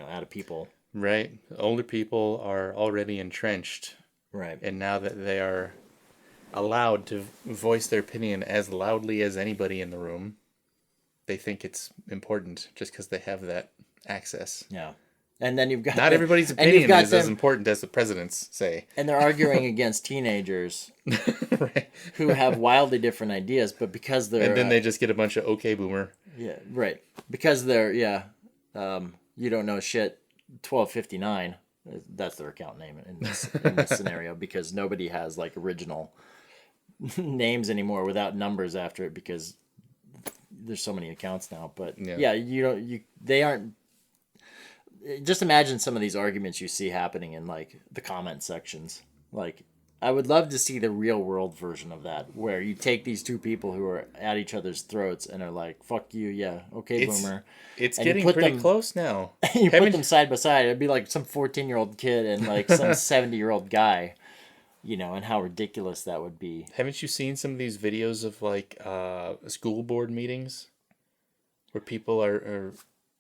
Speaker 3: out of people.
Speaker 2: Right. Older people are already entrenched.
Speaker 3: Right.
Speaker 2: And now that they are allowed to voice their opinion as loudly as anybody in the room, they think it's important just because they have that access.
Speaker 3: Yeah. And then you've got...
Speaker 2: Not everybody's opinion is as important as the president's say.
Speaker 3: And they're arguing against teenagers
Speaker 2: Right.
Speaker 3: who have wildly different ideas, but because they're...
Speaker 2: And then they just get a bunch of okay boomer.
Speaker 3: Yeah, right. Because they're, you don't know shit, 1259. That's their account name in this scenario, because nobody has like original names anymore without numbers after it because there's so many accounts now. But they aren't. Just imagine some of these arguments you see happening in like the comment sections. Like, I would love to see the real world version of that, where you take these two people who are at each other's throats and are like, "Fuck you, yeah, okay, boomer."
Speaker 2: It's getting pretty close now.
Speaker 3: You put them side by side. It'd be like some 14-year-old kid and like some 70-year-old guy, and how ridiculous that would be.
Speaker 2: Haven't you seen some of these videos of like school board meetings where people are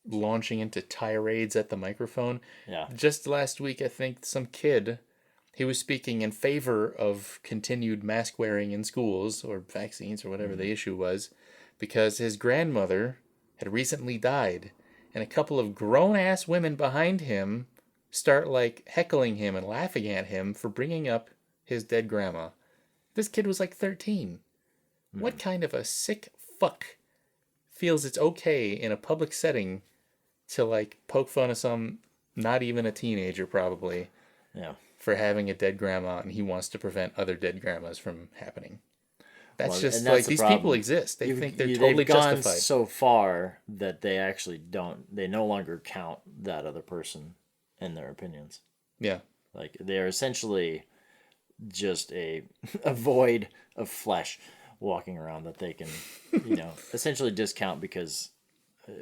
Speaker 2: launching into tirades at the microphone?
Speaker 3: Yeah. Just
Speaker 2: last week, I think some kid, he was speaking in favor of continued mask wearing in schools or vaccines or whatever the issue was, because his grandmother had recently died, and a couple of grown-ass women behind him start like heckling him and laughing at him for bringing up his dead grandma. This kid was like 13. What kind of a sick fuck feels it's okay in a public setting to like poke fun of some, not even a teenager probably, for having a dead grandma, and he wants to prevent other dead grandmas from happening? That's just like, these people exist. They think they're totally justified.
Speaker 3: They've gone so far that they actually don't. They no longer count that other person in their opinions.
Speaker 2: Yeah,
Speaker 3: like they're essentially just a void of flesh walking around that they can, essentially discount because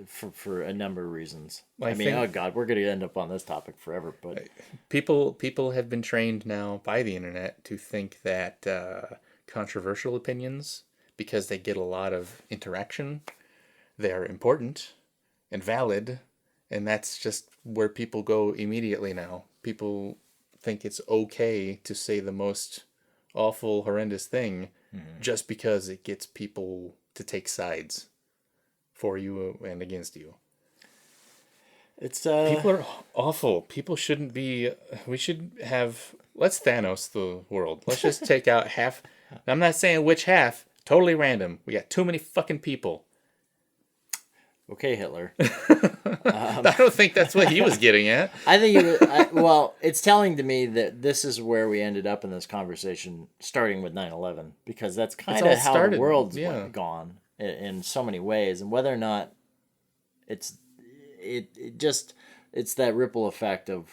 Speaker 3: for a number of reasons. I mean, oh God, we're going to end up on this topic forever. But
Speaker 2: people have been trained now by the internet to think that controversial opinions, because they get a lot of interaction, they're important and valid, and that's just where people go immediately now. People think it's okay to say the most awful, horrendous thing just because it gets people to take sides for you and against you.
Speaker 3: It's
Speaker 2: people are awful. People shouldn't be. We should have. Let's Thanos the world. Let's just take out half. I'm not saying which half. Totally random. We got too many fucking people.
Speaker 3: Okay, Hitler.
Speaker 2: I don't think that's what he was getting at.
Speaker 3: I think it's telling to me that this is where we ended up in this conversation, starting with 9/11, because that's kind of how the world's gone in so many ways, and whether or not it's that ripple effect of,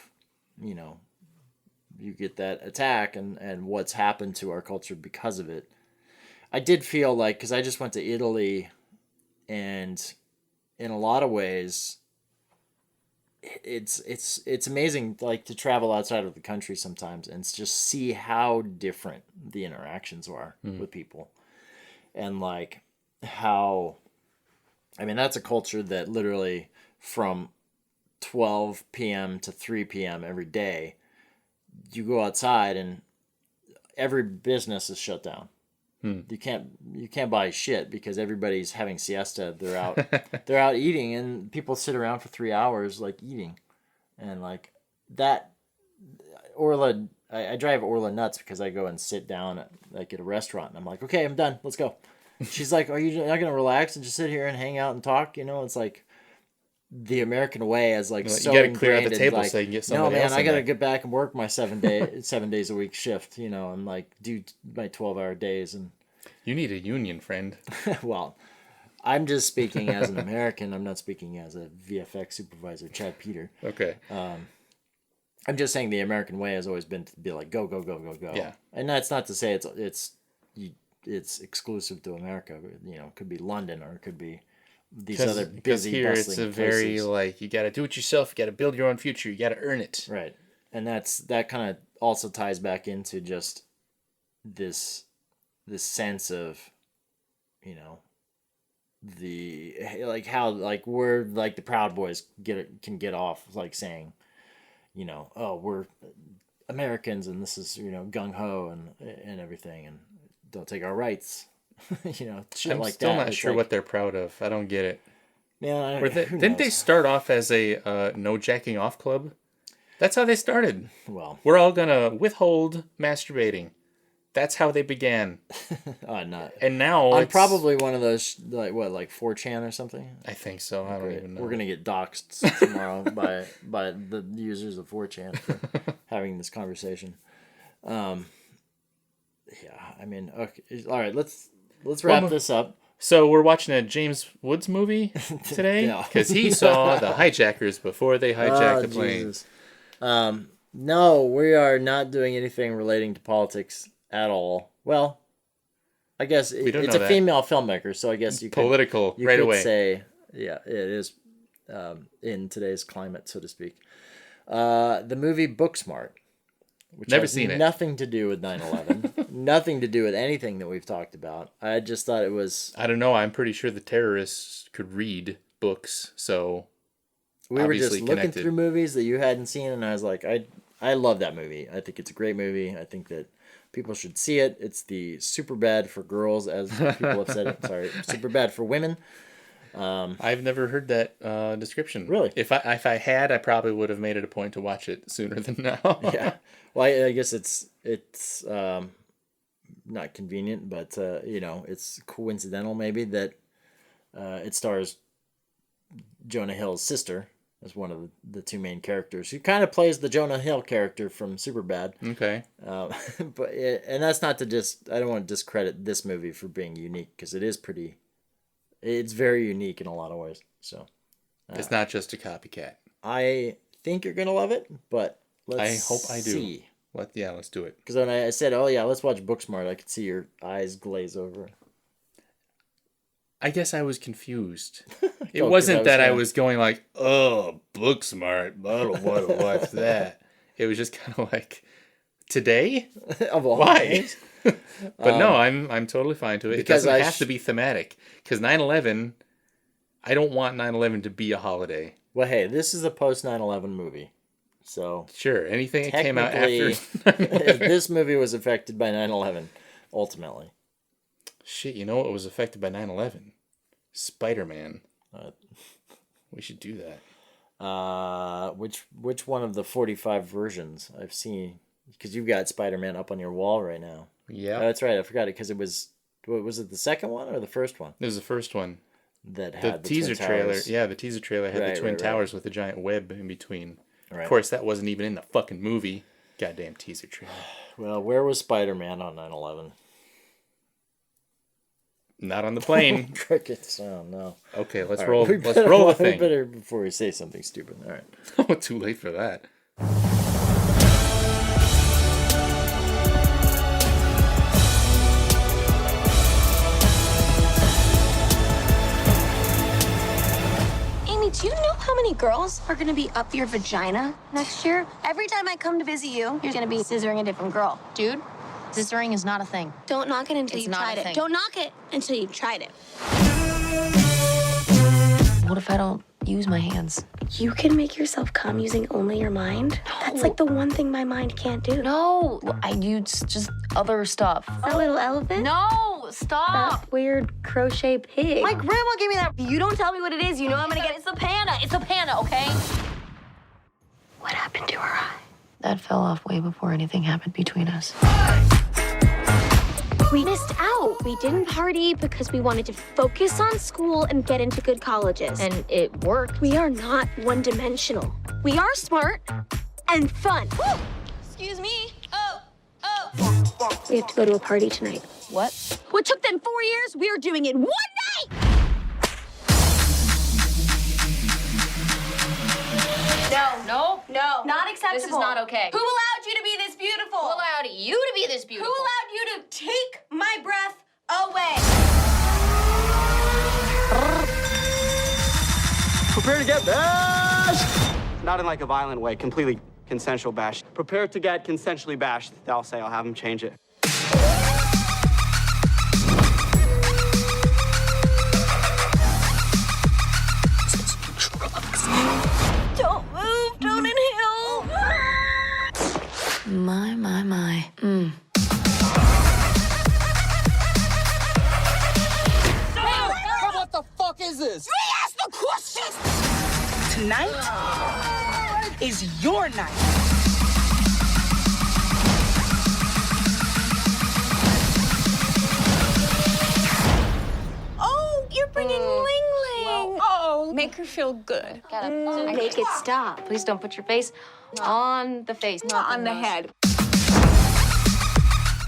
Speaker 3: you get that attack and what's happened to our culture because of it. I did feel like, because I just went to Italy, and in a lot of ways, it's amazing, like, to travel outside of the country sometimes and just see how different the interactions are with people, and like how, I mean, that's a culture that literally from 12 p.m. to 3 p.m. every day, you go outside and every business is shut down. You can't buy shit because everybody's having siesta. They're out eating, and people sit around for 3 hours like eating, and like that. Orla, I drive Orla nuts because I go and sit down at a restaurant, and I'm like, okay, I'm done. Let's go. She's like, are you not gonna relax and just sit here and hang out and talk? It's like the American way is like, so
Speaker 2: you gotta clear out the
Speaker 3: ingrained,
Speaker 2: table
Speaker 3: like,
Speaker 2: so you can get somebody
Speaker 3: no, man,
Speaker 2: else in
Speaker 3: I gotta
Speaker 2: there.
Speaker 3: get back and work my 7 days a week shift, and like do my 12-hour days. And
Speaker 2: you need a union, friend.
Speaker 3: well, I'm just speaking as an American. I'm not speaking as a VFX supervisor, Chad Peter.
Speaker 2: Okay.
Speaker 3: I'm just saying the American way has always been to be like, go, go, go, go, go.
Speaker 2: Yeah.
Speaker 3: And that's not to say it's exclusive to America. It could be London, or it could be these other
Speaker 2: Because
Speaker 3: busy,
Speaker 2: here
Speaker 3: bustling
Speaker 2: it's a very,
Speaker 3: places.
Speaker 2: like, you got to do it yourself. You got to build your own future. You got to earn it.
Speaker 3: Right. And that kind of also ties back into just this sense of, you know, the like how like we're like the Proud Boys can get off like saying, you know, oh, we're Americans and this is, you know, gung ho and everything and don't take our rights. You know, shit
Speaker 2: I'm
Speaker 3: like
Speaker 2: still
Speaker 3: that.
Speaker 2: not
Speaker 3: It's
Speaker 2: sure
Speaker 3: like,
Speaker 2: what they're proud of. I don't get it.
Speaker 3: man,
Speaker 2: Didn't they start off as a no jacking off club? That's how they started.
Speaker 3: Well,
Speaker 2: We're all gonna withhold masturbating. That's how they began.
Speaker 3: not.
Speaker 2: And now
Speaker 3: I'm
Speaker 2: it's
Speaker 3: probably one of those like 4chan or something.
Speaker 2: I think so. I don't even know.
Speaker 3: We're gonna get doxxed tomorrow by the users of 4chan for having this conversation. Yeah, I mean, okay, all right. Let's wrap this up.
Speaker 2: So we're watching a James Woods movie today because he saw the hijackers before they hijacked the plane.
Speaker 3: Jesus. No, we are not doing anything relating to politics at all. Well, I guess it's a female filmmaker, so I guess you could
Speaker 2: political
Speaker 3: you
Speaker 2: right
Speaker 3: could
Speaker 2: away.
Speaker 3: say, yeah, it is in today's climate, so to speak. The movie Booksmart, which
Speaker 2: Never
Speaker 3: has
Speaker 2: seen it.
Speaker 3: nothing to do with 9/11, nothing to do with anything that we've talked about. I just thought it was.
Speaker 2: I don't know. I'm pretty sure the terrorists could read books, so
Speaker 3: We were just
Speaker 2: obviously
Speaker 3: looking
Speaker 2: connected.
Speaker 3: through movies that you hadn't seen, and I was like, I love that movie. I think it's a great movie. I think that people should see it. It's the super bad for girls, as people have said it. Sorry, super bad for women.
Speaker 2: I've never heard that description.
Speaker 3: Really?
Speaker 2: If I had, I probably would have made it a point to watch it sooner than now.
Speaker 3: Yeah. Well, I guess it's not convenient, but you know, it's coincidental maybe that it stars Jonah Hill's sister as one of the two main characters, who kind of plays the Jonah Hill character from Superbad.
Speaker 2: Okay.
Speaker 3: But and that's not to I don't want to discredit this movie for being unique, because it's very unique in a lot of ways. So
Speaker 2: It's not just a copycat.
Speaker 3: I think you're gonna love it, but
Speaker 2: I
Speaker 3: let's
Speaker 2: hope I do.
Speaker 3: see.
Speaker 2: Let's do it.
Speaker 3: Because when I said, "Oh yeah, let's watch Booksmart," I could see your eyes glaze over.
Speaker 2: I guess I was confused. It
Speaker 3: 'cause
Speaker 2: wasn't that I
Speaker 3: gonna-
Speaker 2: was going like, "Oh, Booksmart, I don't want to watch that." It was just kind of like, today?
Speaker 3: Of all
Speaker 2: Why?
Speaker 3: things.
Speaker 2: But no, I'm totally fine to it. It
Speaker 3: because
Speaker 2: doesn't
Speaker 3: I
Speaker 2: have to be thematic. Because 9/11, I don't want 9/11 to be a holiday.
Speaker 3: Well, hey, this is a post 9/11 movie, so
Speaker 2: Sure, anything that came out
Speaker 3: technically,
Speaker 2: after 9/11.
Speaker 3: this movie was affected by 9/11. Ultimately,
Speaker 2: Shit, you know what was affected by 9/11? Spider-Man.
Speaker 3: Uh,
Speaker 2: We should do that.
Speaker 3: which one of the 45 versions I've seen? Because you've got Spider-Man up on your wall right now.
Speaker 2: Yeah.
Speaker 3: Oh, that's right. I forgot it because it was. What was it? The second one or the first one
Speaker 2: It was the first one.
Speaker 3: that
Speaker 2: The
Speaker 3: had the
Speaker 2: teaser
Speaker 3: Twin
Speaker 2: trailer.
Speaker 3: Towers?
Speaker 2: Yeah, the teaser trailer had
Speaker 3: Right,
Speaker 2: the Twin
Speaker 3: right.
Speaker 2: Towers with a giant web in between.
Speaker 3: Right.
Speaker 2: Of course, that wasn't even in the fucking movie. Goddamn teaser trailer.
Speaker 3: Well, where was Spider-Man on 9/11?
Speaker 2: Not on the plane.
Speaker 3: Crickets. Oh no.
Speaker 2: Okay, let's
Speaker 3: All
Speaker 2: roll.
Speaker 3: right,
Speaker 2: Let's roll the
Speaker 3: we
Speaker 2: thing.
Speaker 3: better before we say something stupid. All right.
Speaker 2: Oh, too late for that.
Speaker 4: Amy, do you know how many girls are gonna be up your vagina next year? Every time I come to visit you, you're gonna be scissoring a different girl.
Speaker 5: Dude, scissoring is not a thing.
Speaker 4: Don't knock it until
Speaker 5: It's
Speaker 4: you've
Speaker 5: not
Speaker 4: tried
Speaker 5: a
Speaker 4: it.
Speaker 5: thing.
Speaker 4: Don't knock it until you've tried it.
Speaker 5: What if I don't use my hands?
Speaker 4: You can make yourself come using only your mind. That's like the one thing my mind can't do.
Speaker 5: No, I use just other stuff.
Speaker 4: That little elephant?
Speaker 5: No, stop.
Speaker 4: That weird crochet pig.
Speaker 5: My grandma gave me that. If you don't tell me what it is, you know I'm gonna get it. It's a panda. It's a panda, okay?
Speaker 4: What happened to her eye?
Speaker 5: That fell off way before anything happened between us.
Speaker 4: We missed out. We didn't party because we wanted to focus on school and get into good colleges.
Speaker 5: And it worked.
Speaker 4: We are not one-dimensional. We are smart and fun.
Speaker 5: Excuse me. Oh.
Speaker 4: We have to go to a party tonight.
Speaker 5: What?
Speaker 4: What took them 4 years, we are doing in 1 night!
Speaker 5: No.
Speaker 4: Not acceptable.
Speaker 5: This is not okay.
Speaker 4: Who allowed you to be this beautiful?
Speaker 5: Who allowed you to be this
Speaker 4: Who
Speaker 5: beautiful?
Speaker 4: allowed you to take my breath away?
Speaker 6: Prepare to get bashed! Not in like a violent way, completely consensual bash. Prepare to get consensually bashed, they'll say. I'll have them change it.
Speaker 5: Don't move. Don't inhale. My.
Speaker 6: What the fuck is this?
Speaker 5: Ask the questions.
Speaker 7: Tonight is your night.
Speaker 5: Oh, you're bringing Ling Ling.
Speaker 7: Oh, make her feel good.
Speaker 5: Make it stop. Please don't put your face on the face, not
Speaker 7: On the head.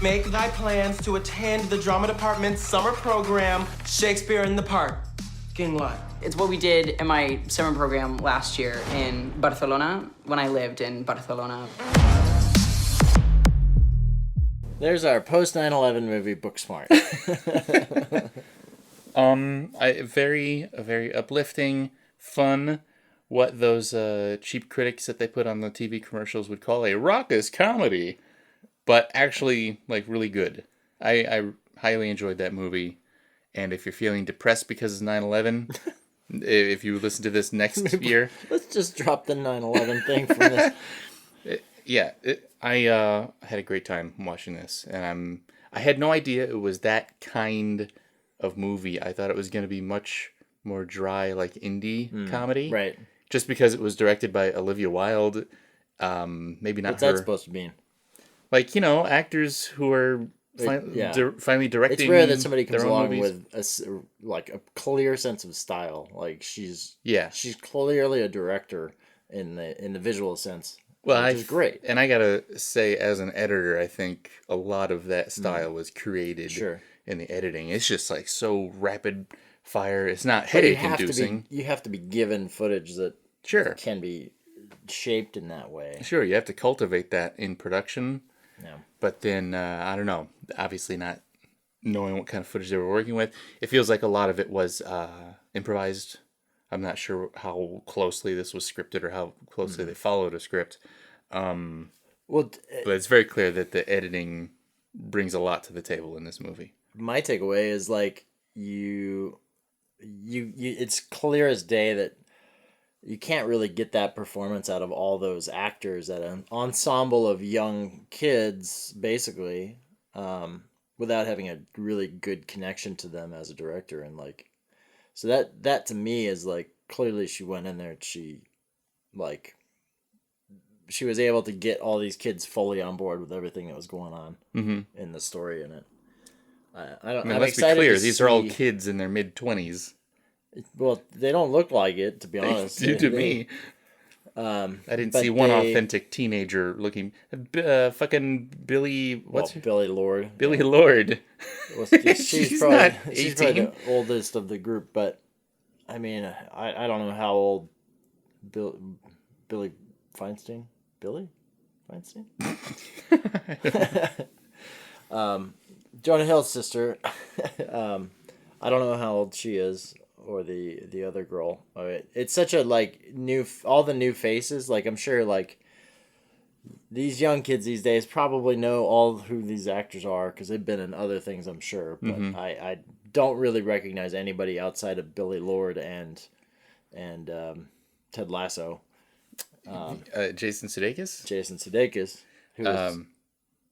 Speaker 8: Make thy plans to attend the drama department's summer program, Shakespeare in the Park. King what?
Speaker 9: It's what we did in my summer program last year in Barcelona, when I lived in Barcelona.
Speaker 3: There's our post 9/11 movie, Booksmart.
Speaker 2: Very uplifting, fun. What those cheap critics that they put on the TV commercials would call a raucous comedy, but actually like really good. I highly enjoyed that movie, and if you're feeling depressed because it's 9/11, if you listen to this next year,
Speaker 3: Let's just drop the 9/11 thing from this.
Speaker 2: I had a great time watching this, and I had no idea it was that kind of movie. I thought it was going to be much more dry, like indie comedy,
Speaker 3: Right.
Speaker 2: Just because it was directed by Olivia Wilde. Maybe not
Speaker 3: What's
Speaker 2: her.
Speaker 3: that supposed to mean?
Speaker 2: Like, actors who are finally directing.
Speaker 3: It's rare that somebody comes
Speaker 2: their own
Speaker 3: along
Speaker 2: movies.
Speaker 3: with a clear sense of style. Like she's clearly a director in the visual sense.
Speaker 2: Well,
Speaker 3: which is great.
Speaker 2: And I gotta say, as an editor, I think a lot of that style was created in the editing. It's just like so rapid fire. It's not headache inducing.
Speaker 3: You have to be given footage that can be shaped in that way.
Speaker 2: Sure, you have to cultivate that in production.
Speaker 3: Yeah.
Speaker 2: But then, I don't know, obviously not knowing what kind of footage they were working with, it feels like a lot of it was improvised. I'm not sure how closely this was scripted or how closely they followed a script. But it's very clear that the editing brings a lot to the table in this movie.
Speaker 3: My takeaway is like you it's clear as day that you can't really get that performance out of all those actors at an ensemble of young kids, basically, without having a really good connection to them as a director. And like, so that to me is like, clearly she went in there and she was able to get all these kids fully on board with everything that was going on in the story in it.
Speaker 2: Let's be clear, these are all kids in their mid-20s.
Speaker 3: Well, they don't look like it, to be honest.
Speaker 2: They do to me. I didn't see one authentic teenager looking. Fucking Billie.
Speaker 3: Billie Lourd?
Speaker 2: Billie Lourd.
Speaker 3: Well, she's probably the oldest of the group, but I mean, I don't know how old Billie Feinstein. Billie Feinstein. Jonah Hill's sister. I don't know how old she is. Or the other girl. It's such a all the new faces. Like I'm sure these young kids these days probably know all who these actors are because they've been in other things. I'm sure, but I don't really recognize anybody outside of Billie Lourd and Ted Lasso.
Speaker 2: Jason Sudeikis.
Speaker 3: Jason Sudeikis. Who was,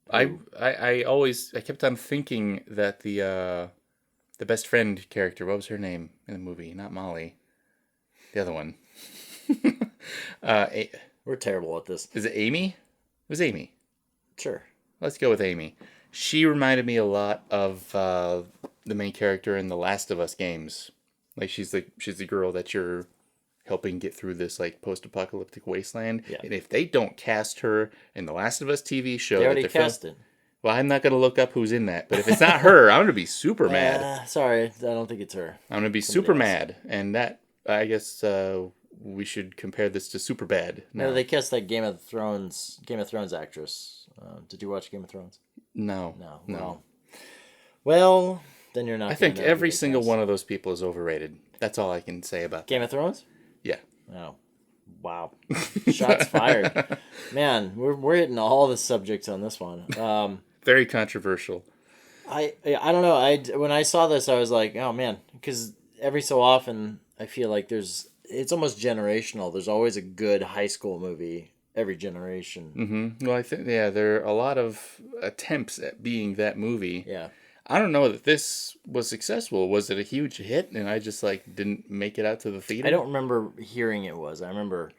Speaker 2: I kept on thinking that the best friend character, what was her name in the movie? Not Molly. The other one.
Speaker 3: We're terrible at this.
Speaker 2: Is it Amy? It was Amy.
Speaker 3: Sure.
Speaker 2: Let's go with Amy. She reminded me a lot of the main character in the Last of Us games. Like she's the girl that you're helping get through this like post-apocalyptic wasteland. Yeah. And if they don't cast her in the Last of Us TV show,
Speaker 3: they already cast it.
Speaker 2: Well, I'm not going to look up who's in that, but if it's not her, I'm going to be super mad.
Speaker 3: Sorry, I don't think it's her.
Speaker 2: I'm going to be super mad, and that, I guess, we should compare this to Superbad.
Speaker 3: No, they cast that Game of Thrones actress. Did you watch Game of Thrones?
Speaker 2: No.
Speaker 3: Well, then you're not.
Speaker 2: I think every single one of those people is overrated. That's all I can say about
Speaker 3: Game of Thrones.
Speaker 2: Yeah.
Speaker 3: Oh, wow. Shots fired. Man, we're hitting all the subjects on this one.
Speaker 2: Very controversial.
Speaker 3: I don't know. When I saw this, I was like, oh man, because every so often I feel like it's almost generational. There's always a good high school movie every generation.
Speaker 2: Mm-hmm. Well, I think there are a lot of attempts at being that movie.
Speaker 3: Yeah.
Speaker 2: I don't know that this was successful. Was it a huge hit and I just didn't make it out to the theater?
Speaker 3: I don't remember hearing it was. I remember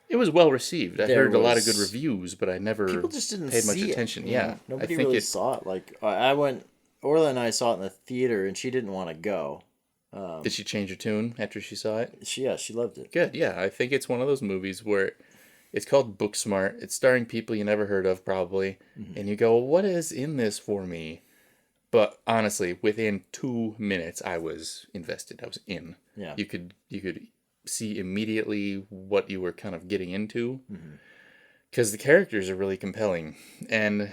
Speaker 2: it was well received. I heard a lot of good reviews, but I never
Speaker 3: people just didn't
Speaker 2: paid much
Speaker 3: see
Speaker 2: attention.
Speaker 3: It,
Speaker 2: yeah,
Speaker 3: nobody really saw it. Like I went, Orla and I saw it in the theater, and she didn't want to go.
Speaker 2: Did she change her tune after she saw it?
Speaker 3: She loved it.
Speaker 2: Good. Yeah, I think it's one of those movies where it's called Booksmart. It's starring people you never heard of, probably, and you go, "What is in this for me?" But honestly, within 2 minutes, I was invested. I was in.
Speaker 3: Yeah.
Speaker 2: You could see immediately what you were kind of getting into, because the characters are really compelling, and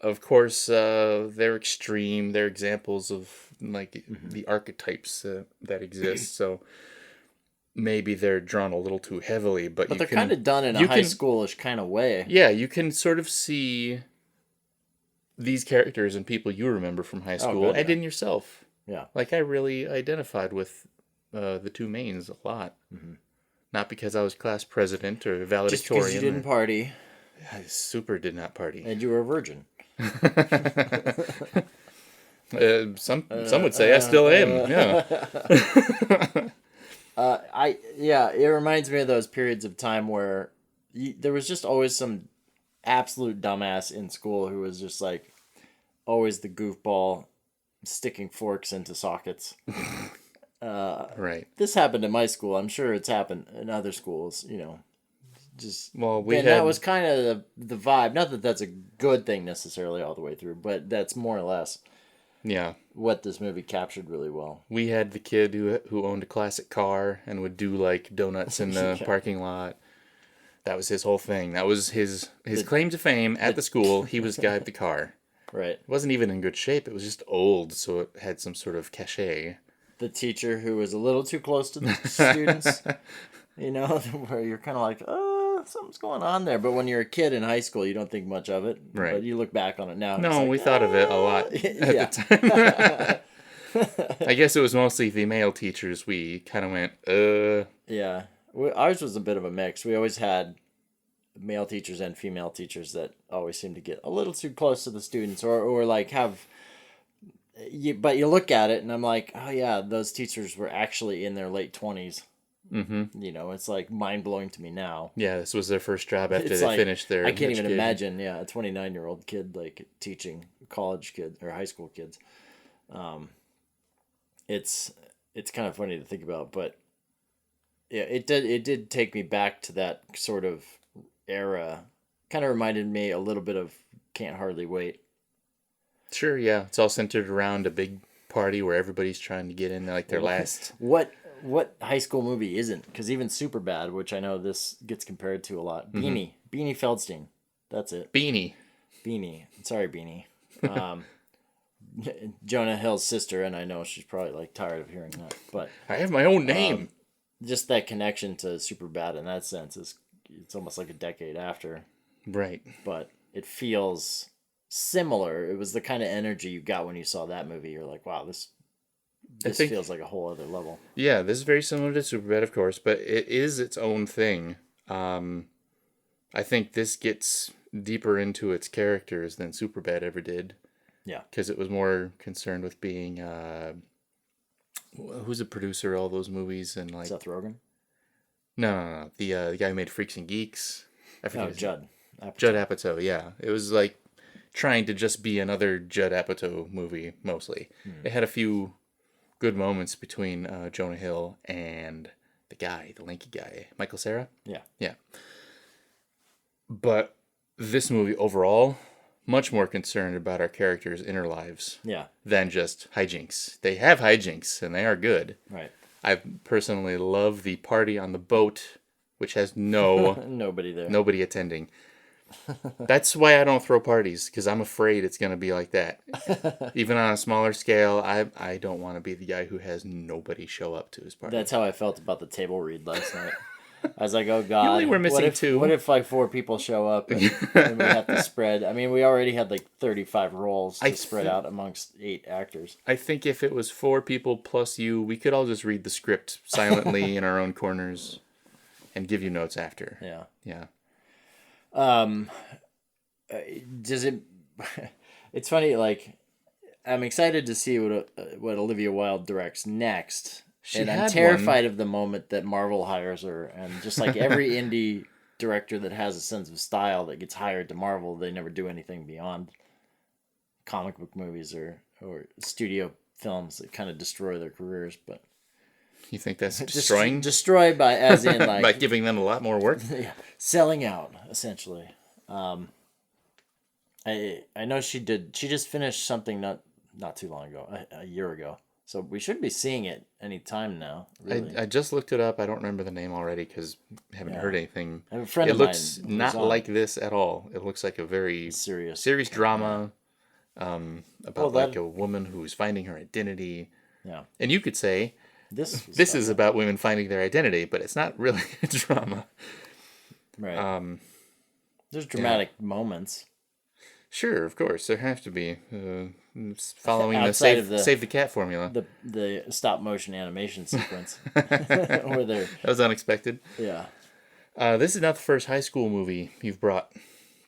Speaker 2: of course they're extreme. They're examples of the archetypes that exist. So maybe they're drawn a little too heavily, but
Speaker 3: they're kind of done in a high schoolish kind of way.
Speaker 2: Yeah, you can sort of see these characters and people you remember from high school and in yourself.
Speaker 3: Yeah.
Speaker 2: I really identified with the two mains a lot. Not because I was class president or valedictorian.
Speaker 3: Just because you didn't party.
Speaker 2: I super did not party.
Speaker 3: And you were a virgin.
Speaker 2: Some would say I still am. Yeah.
Speaker 3: It reminds me of those periods of time where there was just always some absolute dumbass in school who was just always the goofball sticking forks into sockets.
Speaker 2: Right.
Speaker 3: This happened in my school. I'm sure it's happened in other schools, that was kind of the vibe. Not that that's a good thing necessarily all the way through, but that's more or less what this movie captured really well.
Speaker 2: We had the kid who owned a classic car and would do donuts in the parking lot. That was his whole thing. That was his claim to fame at the school. He was guy of the car.
Speaker 3: Right.
Speaker 2: It wasn't even in good shape. It was just old, so it had some sort of cachet.
Speaker 3: The teacher who was a little too close to the students, where you're kind of like, something's going on there. But when you're a kid in high school, you don't think much of it.
Speaker 2: Right.
Speaker 3: But you look back on it now.
Speaker 2: No, we thought of it a lot at the time. I guess it was mostly the male teachers. We kind of went,
Speaker 3: Yeah. Ours was a bit of a mix. We always had male teachers and female teachers that always seemed to get a little too close to the students or have... But you look at it and I'm like, oh yeah, those teachers were actually in their late 20s.
Speaker 2: Mm-hmm.
Speaker 3: It's mind-blowing to me now.
Speaker 2: Yeah, this was their first job after they finished their
Speaker 3: I can't
Speaker 2: education.
Speaker 3: even imagine, a 29-year-old kid teaching college kids or high school kids. It's kind of funny to think about, but yeah, it did take me back to that sort of era. Kind of reminded me a little bit of Can't Hardly Wait.
Speaker 2: Sure, yeah. It's all centered around a big party where everybody's trying to get in their last...
Speaker 3: What high school movie isn't? Because even Superbad, which I know this gets compared to a lot. Beanie. Beanie Feldstein. That's it.
Speaker 2: Beanie.
Speaker 3: Sorry, Beanie. Jonah Hill's sister, and I know she's probably tired of hearing that. But
Speaker 2: I have my own name.
Speaker 3: Just that connection to Superbad in that sense it's almost like a decade after.
Speaker 2: Right.
Speaker 3: But it feels similar. It was the kind of energy you got when you saw that movie. You're like, wow, this feels like a whole other level.
Speaker 2: Yeah, this is very similar to Superbad, of course, but it is its own thing. I think this gets deeper into its characters than Superbad ever did.
Speaker 3: Yeah.
Speaker 2: Because it was more concerned with being... who's the producer of all those movies? And
Speaker 3: Seth Rogen?
Speaker 2: No. The guy who made Freaks and Geeks. I forget his
Speaker 3: Judd
Speaker 2: name. Judd Apatow, yeah. It was trying to just be another Judd Apatow movie, mostly. It had a few good moments between Jonah Hill and the lanky guy, Michael Cera. Yeah. But this movie overall, much more concerned about our characters' inner lives than just hijinks. They have hijinks, and they are good.
Speaker 3: Right.
Speaker 2: I personally love the party on the boat, which has nobody
Speaker 3: there.
Speaker 2: Nobody attending. That's why I don't throw parties, because I'm afraid it's going to be like that. Even on a smaller scale, I don't want to be the guy who has nobody show up to his party.
Speaker 3: That's how I felt about the table read last night. I was like, oh God,
Speaker 2: You only were missing 2.
Speaker 3: What if like 4 people show up and we have to spread? I mean, we already had like 35 roles to spread out amongst 8 actors.
Speaker 2: I think if it was 4 people plus you, we could all just read the script silently in our own corners and give you notes after.
Speaker 3: Yeah.
Speaker 2: Yeah.
Speaker 3: Does it? It's funny. Like, I'm excited to see what Olivia Wilde directs next. And I'm terrified of the moment that Marvel hires her, and just like every indie director that has a sense of style that gets hired to Marvel, they never do anything beyond comic book movies or studio films that kind of destroy their careers. But
Speaker 2: you think that's destroying?
Speaker 3: Destroy by as in like
Speaker 2: by giving them a lot more work.
Speaker 3: Yeah, selling out essentially. I know she did. She just finished something not too long ago, a year ago. So we should be seeing it any time now. Really.
Speaker 2: I just looked it up. I don't remember the name already because I haven't heard anything.
Speaker 3: A friend
Speaker 2: it
Speaker 3: of
Speaker 2: looks
Speaker 3: mine
Speaker 2: not like this at all. It looks like a very serious drama about like a woman who's finding her identity.
Speaker 3: Yeah.
Speaker 2: And you could say
Speaker 3: this
Speaker 2: is about women finding their identity, but it's not really a drama.
Speaker 3: Right. There's dramatic moments.
Speaker 2: Sure, of course. There have to be. Following the save the cat formula.
Speaker 3: The stop motion animation sequence. That
Speaker 2: was unexpected.
Speaker 3: Yeah.
Speaker 2: This is not the first high school movie you've brought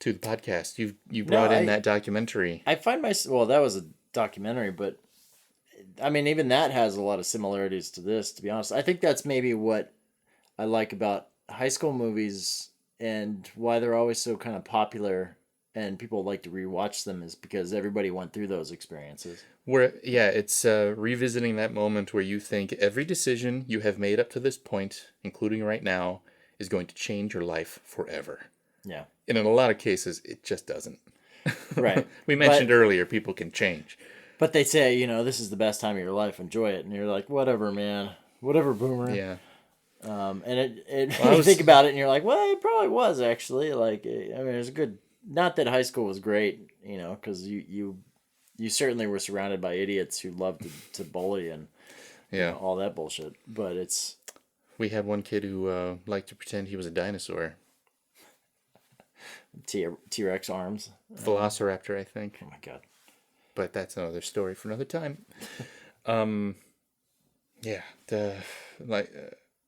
Speaker 2: to the podcast. You brought in that documentary.
Speaker 3: I find well, that was a documentary, but I mean, even that has a lot of similarities to this, to be honest. I think that's maybe what I like about high school movies and why they're always so kind of popular and people like to rewatch them is because everybody went through those experiences.
Speaker 2: It's revisiting that moment where you think every decision you have made up to this point, including right now, is going to change your life forever.
Speaker 3: Yeah.
Speaker 2: And in a lot of cases, it just doesn't.
Speaker 3: Right.
Speaker 2: We mentioned earlier, people can change.
Speaker 3: But they say, this is the best time of your life. Enjoy it. And you're like, whatever, man. Whatever, boomer.
Speaker 2: Yeah.
Speaker 3: And you think about it and you're like, well, it probably was actually. Like, I mean, it was a good... Not that high school was great, because you certainly were surrounded by idiots who loved to bully and all that bullshit. But it's...
Speaker 2: We had one kid who liked to pretend he was a dinosaur.
Speaker 3: T-Rex arms.
Speaker 2: Velociraptor, I think.
Speaker 3: Oh my God.
Speaker 2: But that's another story for another time.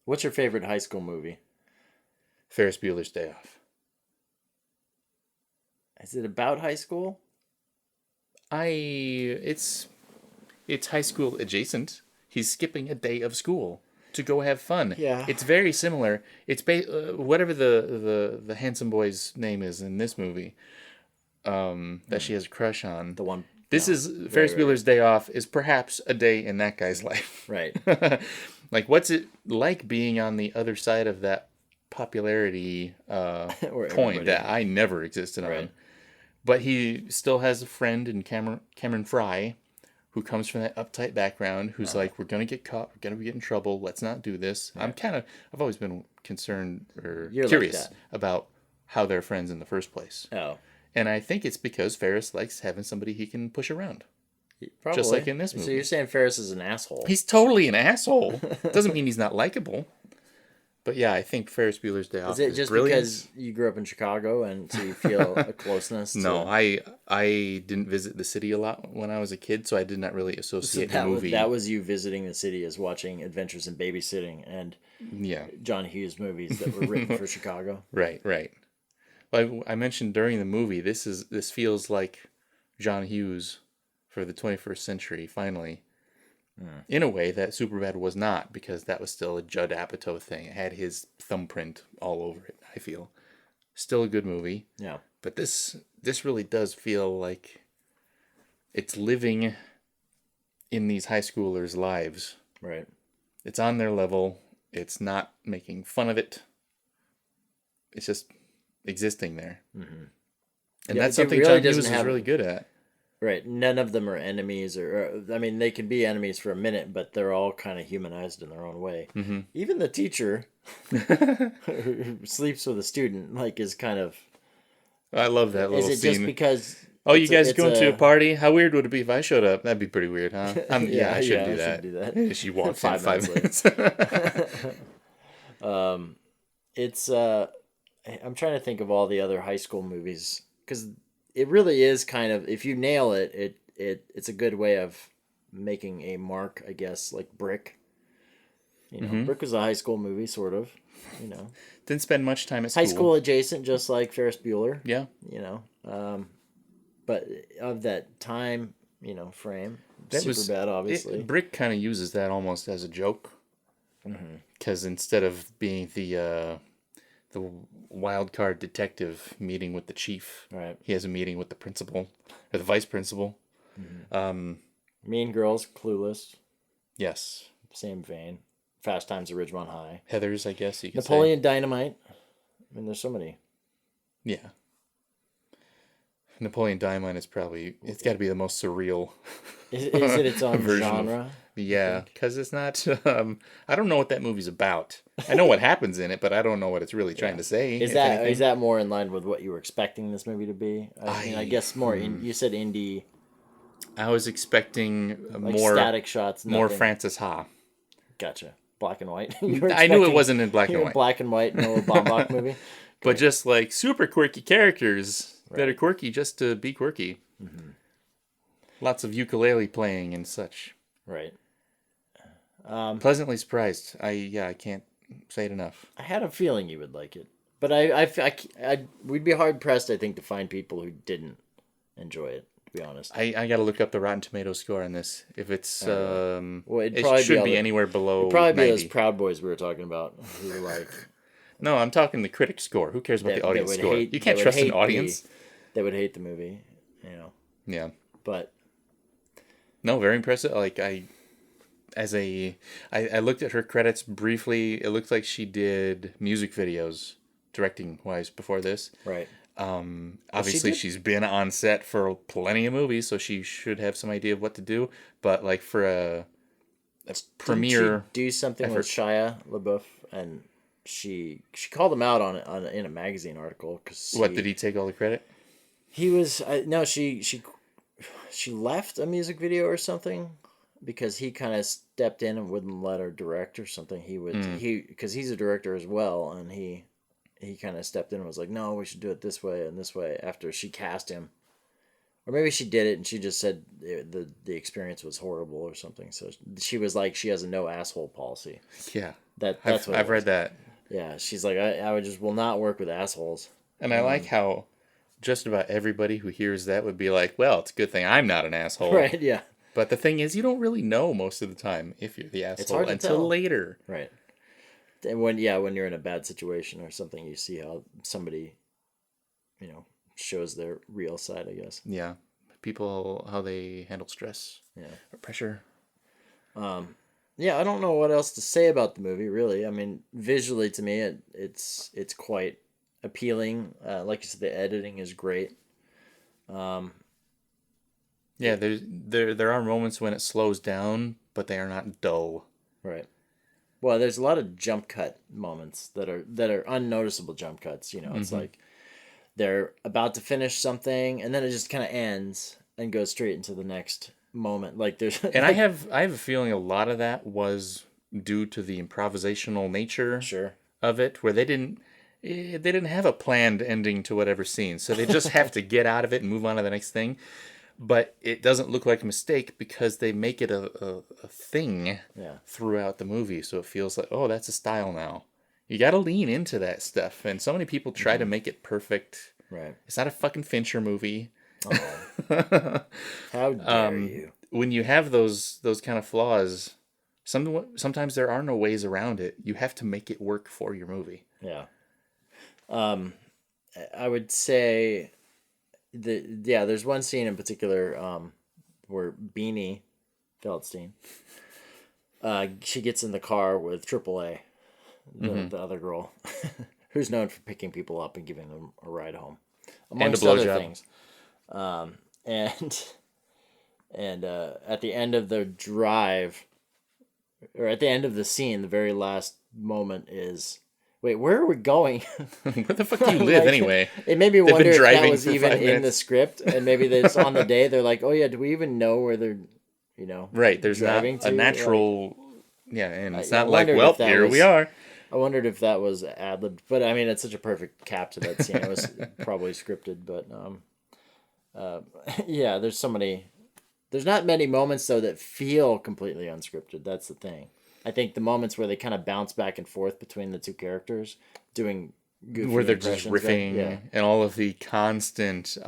Speaker 3: What's your favorite high school movie?
Speaker 2: Ferris Bueller's Day Off.
Speaker 3: Is it about high school?
Speaker 2: It's high school adjacent. He's skipping a day of school to go have fun.
Speaker 3: Yeah.
Speaker 2: It's very similar. It's whatever the handsome boy's name is in this movie that she has a crush on.
Speaker 3: The one.
Speaker 2: This is Ferris Bueller's Day Off is perhaps a day in that guy's life.
Speaker 3: Right.
Speaker 2: Like, what's it like being on the other side of that popularity point that I never existed on? But he still has a friend in Cameron Fry, who comes from that uptight background, who's like, we're going to get caught, we're going to get in trouble, let's not do this. Yeah. I've always been concerned or curious about how they're friends in the first place.
Speaker 3: Oh.
Speaker 2: And I think it's because Ferris likes having somebody he can push around.
Speaker 3: Probably.
Speaker 2: Just like in this movie.
Speaker 3: So you're saying Ferris is an asshole?
Speaker 2: He's totally an asshole. Doesn't mean he's not likable. But yeah, I think Ferris Bueller's Day Off is
Speaker 3: it just
Speaker 2: brilliant.
Speaker 3: Because you grew up in Chicago and so you feel a closeness?
Speaker 2: No, I didn't visit the city a lot when I was a kid, so I did not really associate the movie.
Speaker 3: That was you visiting the city as watching Adventures in Babysitting and John Hughes movies that were written for Chicago.
Speaker 2: Right. Well, I mentioned during the movie, this feels like John Hughes for the 21st century, finally. In a way that Superbad was not, because that was still a Judd Apatow thing. It had his thumbprint all over it, I feel. Still a good movie.
Speaker 3: Yeah.
Speaker 2: But this really does feel like it's living in these high schoolers' lives.
Speaker 3: Right.
Speaker 2: It's on their level. It's not making fun of it. It's just existing there. Mm-hmm. And that's something John Hughes is really good at.
Speaker 3: Right. None of them are enemies, or I mean, they can be enemies for a minute, but they're all kind of humanized in their own way. Mm-hmm. Even the teacher who sleeps with a student, like, is kind of
Speaker 2: I love that little
Speaker 3: Is it
Speaker 2: scene.
Speaker 3: just because?
Speaker 2: Oh, you guys going to a party? How weird would it be if I showed up? That'd be pretty weird, huh? I should do that. She walks in 5 minutes.
Speaker 3: It's I'm trying to think of all the other high school movies because it really is kind of, if you nail it, it's a good way of making a mark, I guess, like Brick. You know, Brick was a high school movie, sort of. You know,
Speaker 2: didn't spend much time at school.
Speaker 3: High school adjacent, just like Ferris Bueller.
Speaker 2: Yeah.
Speaker 3: You know, but of that time, you know, frame,
Speaker 2: that
Speaker 3: super
Speaker 2: was
Speaker 3: bad, obviously.
Speaker 2: Brick kind of uses that almost as a joke, because instead of being the wild card detective meeting with the chief,
Speaker 3: right,
Speaker 2: he has a meeting with the principal or the vice principal.
Speaker 3: Mean Girls, Clueless.
Speaker 2: Yes.
Speaker 3: Same vein. Fast Times at Ridgemont High.
Speaker 2: Heathers, I guess you could
Speaker 3: Napoleon
Speaker 2: say.
Speaker 3: Dynamite. I mean, there's so many.
Speaker 2: Yeah. Napoleon Dynamite is probably, it's got to be the most surreal.
Speaker 3: Is it its own genre?
Speaker 2: Yeah, because it's not, I don't know what that movie's about. I know what happens in it, but I don't know what it's really trying to say.
Speaker 3: Is that more in line with what you were expecting this movie to be? I guess more, you said indie.
Speaker 2: I was expecting
Speaker 3: like
Speaker 2: more
Speaker 3: static shots.
Speaker 2: More
Speaker 3: nothing.
Speaker 2: Francis Ha.
Speaker 3: Gotcha. Black and white.
Speaker 2: I knew it wasn't in black and white.
Speaker 3: Black and white, no Baumbach movie.
Speaker 2: But just like super quirky characters that are quirky just to be quirky. Mm-hmm. Lots of ukulele playing and such.
Speaker 3: Right.
Speaker 2: Pleasantly surprised. I can't say it enough.
Speaker 3: I had a feeling you would like it, but we'd be hard pressed, I think, to find people who didn't enjoy it. To be honest,
Speaker 2: I got to look up the Rotten Tomatoes score on this. If it's
Speaker 3: it
Speaker 2: should be anywhere below.
Speaker 3: It'd probably
Speaker 2: 90.
Speaker 3: be those Proud Boys we were talking about, who were like.
Speaker 2: No, I'm talking the critic score. Who cares about the audience score? You can't trust an audience.
Speaker 3: They would hate the movie, you know.
Speaker 2: Yeah.
Speaker 3: But.
Speaker 2: No, very impressive. Like I looked at her credits briefly. It looks like she did music videos, directing wise, before this.
Speaker 3: Right.
Speaker 2: Obviously, she's been on set for plenty of movies, so she should have some idea of what to do. But like for a premiere,
Speaker 3: do something with Shia LaBeouf, and she called him out in a magazine article because
Speaker 2: what did he take all the credit?
Speaker 3: He was no, she left a music video or something because he kind of stepped in and wouldn't let her direct or something. Because he's a director as well, and he kind of stepped in and was like, no, we should do it this way and this way after she cast him. Or maybe she did it and she just said the experience was horrible or something. So she was like, she has a no asshole policy.
Speaker 2: Yeah.
Speaker 3: That's what
Speaker 2: I've read that.
Speaker 3: Yeah. She's like, I will not work with assholes.
Speaker 2: And I like how just about everybody who hears that would be like, well, it's a good thing I'm not an asshole.
Speaker 3: Right, yeah.
Speaker 2: But the thing is, you don't really know most of the time if you're the asshole
Speaker 3: It's hard to
Speaker 2: until
Speaker 3: tell.
Speaker 2: later.
Speaker 3: Right. And when you're in a bad situation or something, you see how somebody, you know, shows their real side, I guess.
Speaker 2: Yeah. People, how they handle stress.
Speaker 3: Yeah.
Speaker 2: Or pressure.
Speaker 3: Yeah, I don't know what else to say about the movie, really. I mean, visually to me, it's quite appealing. Like you said, the editing is great.
Speaker 2: Yeah, there are moments when it slows down, but they are not dull.
Speaker 3: Right. Well, there's a lot of jump cut moments that are unnoticeable jump cuts. You know, it's like they're about to finish something, and then it just kind of ends and goes straight into the next moment. Like there's
Speaker 2: and I have a feeling a lot of that was due to the improvisational nature of it, where they didn't have a planned ending to whatever scene, so they just have to get out of it and move on to the next thing. But it doesn't look like a mistake because they make it a thing throughout the movie. So it feels like, oh, that's a style now. You got to lean into that stuff. And so many people try to make it perfect.
Speaker 3: Right.
Speaker 2: It's not a fucking Fincher movie.
Speaker 3: Oh. How dare you?
Speaker 2: When you have those kind of flaws, sometimes there are no ways around it. You have to make it work for your movie.
Speaker 3: Yeah. I would say... there's one scene in particular where Beanie Feldstein she gets in the car with AAA, the other girl, who's known for picking people up and giving them a ride home, amongst other things. And at the end of the drive, or at the end of the scene, the very last moment is wait, where are we going?
Speaker 2: Where the fuck do you live anyway?
Speaker 3: It made me
Speaker 2: They've
Speaker 3: wonder
Speaker 2: been
Speaker 3: if that
Speaker 2: driving
Speaker 3: was
Speaker 2: for
Speaker 3: even
Speaker 2: 5
Speaker 3: in the
Speaker 2: minutes.
Speaker 3: script, and maybe it's on the day they're like, oh yeah, do we even know where they're,
Speaker 2: Right, there's not
Speaker 3: driving
Speaker 2: a
Speaker 3: to?
Speaker 2: natural... Yeah, and it's
Speaker 3: I
Speaker 2: not like,
Speaker 3: wondered
Speaker 2: well,
Speaker 3: if that
Speaker 2: here
Speaker 3: was-
Speaker 2: we are.
Speaker 3: I wondered if that was ad-libbed, but I mean, it's such a perfect cap to that scene. It was probably scripted, but yeah, there's not many moments though that feel completely unscripted. That's the thing. I think the moments where they kind of bounce back and forth between the two characters doing goofy
Speaker 2: Where they're just
Speaker 3: impressions, right?
Speaker 2: riffing
Speaker 3: Yeah.
Speaker 2: and all of the constant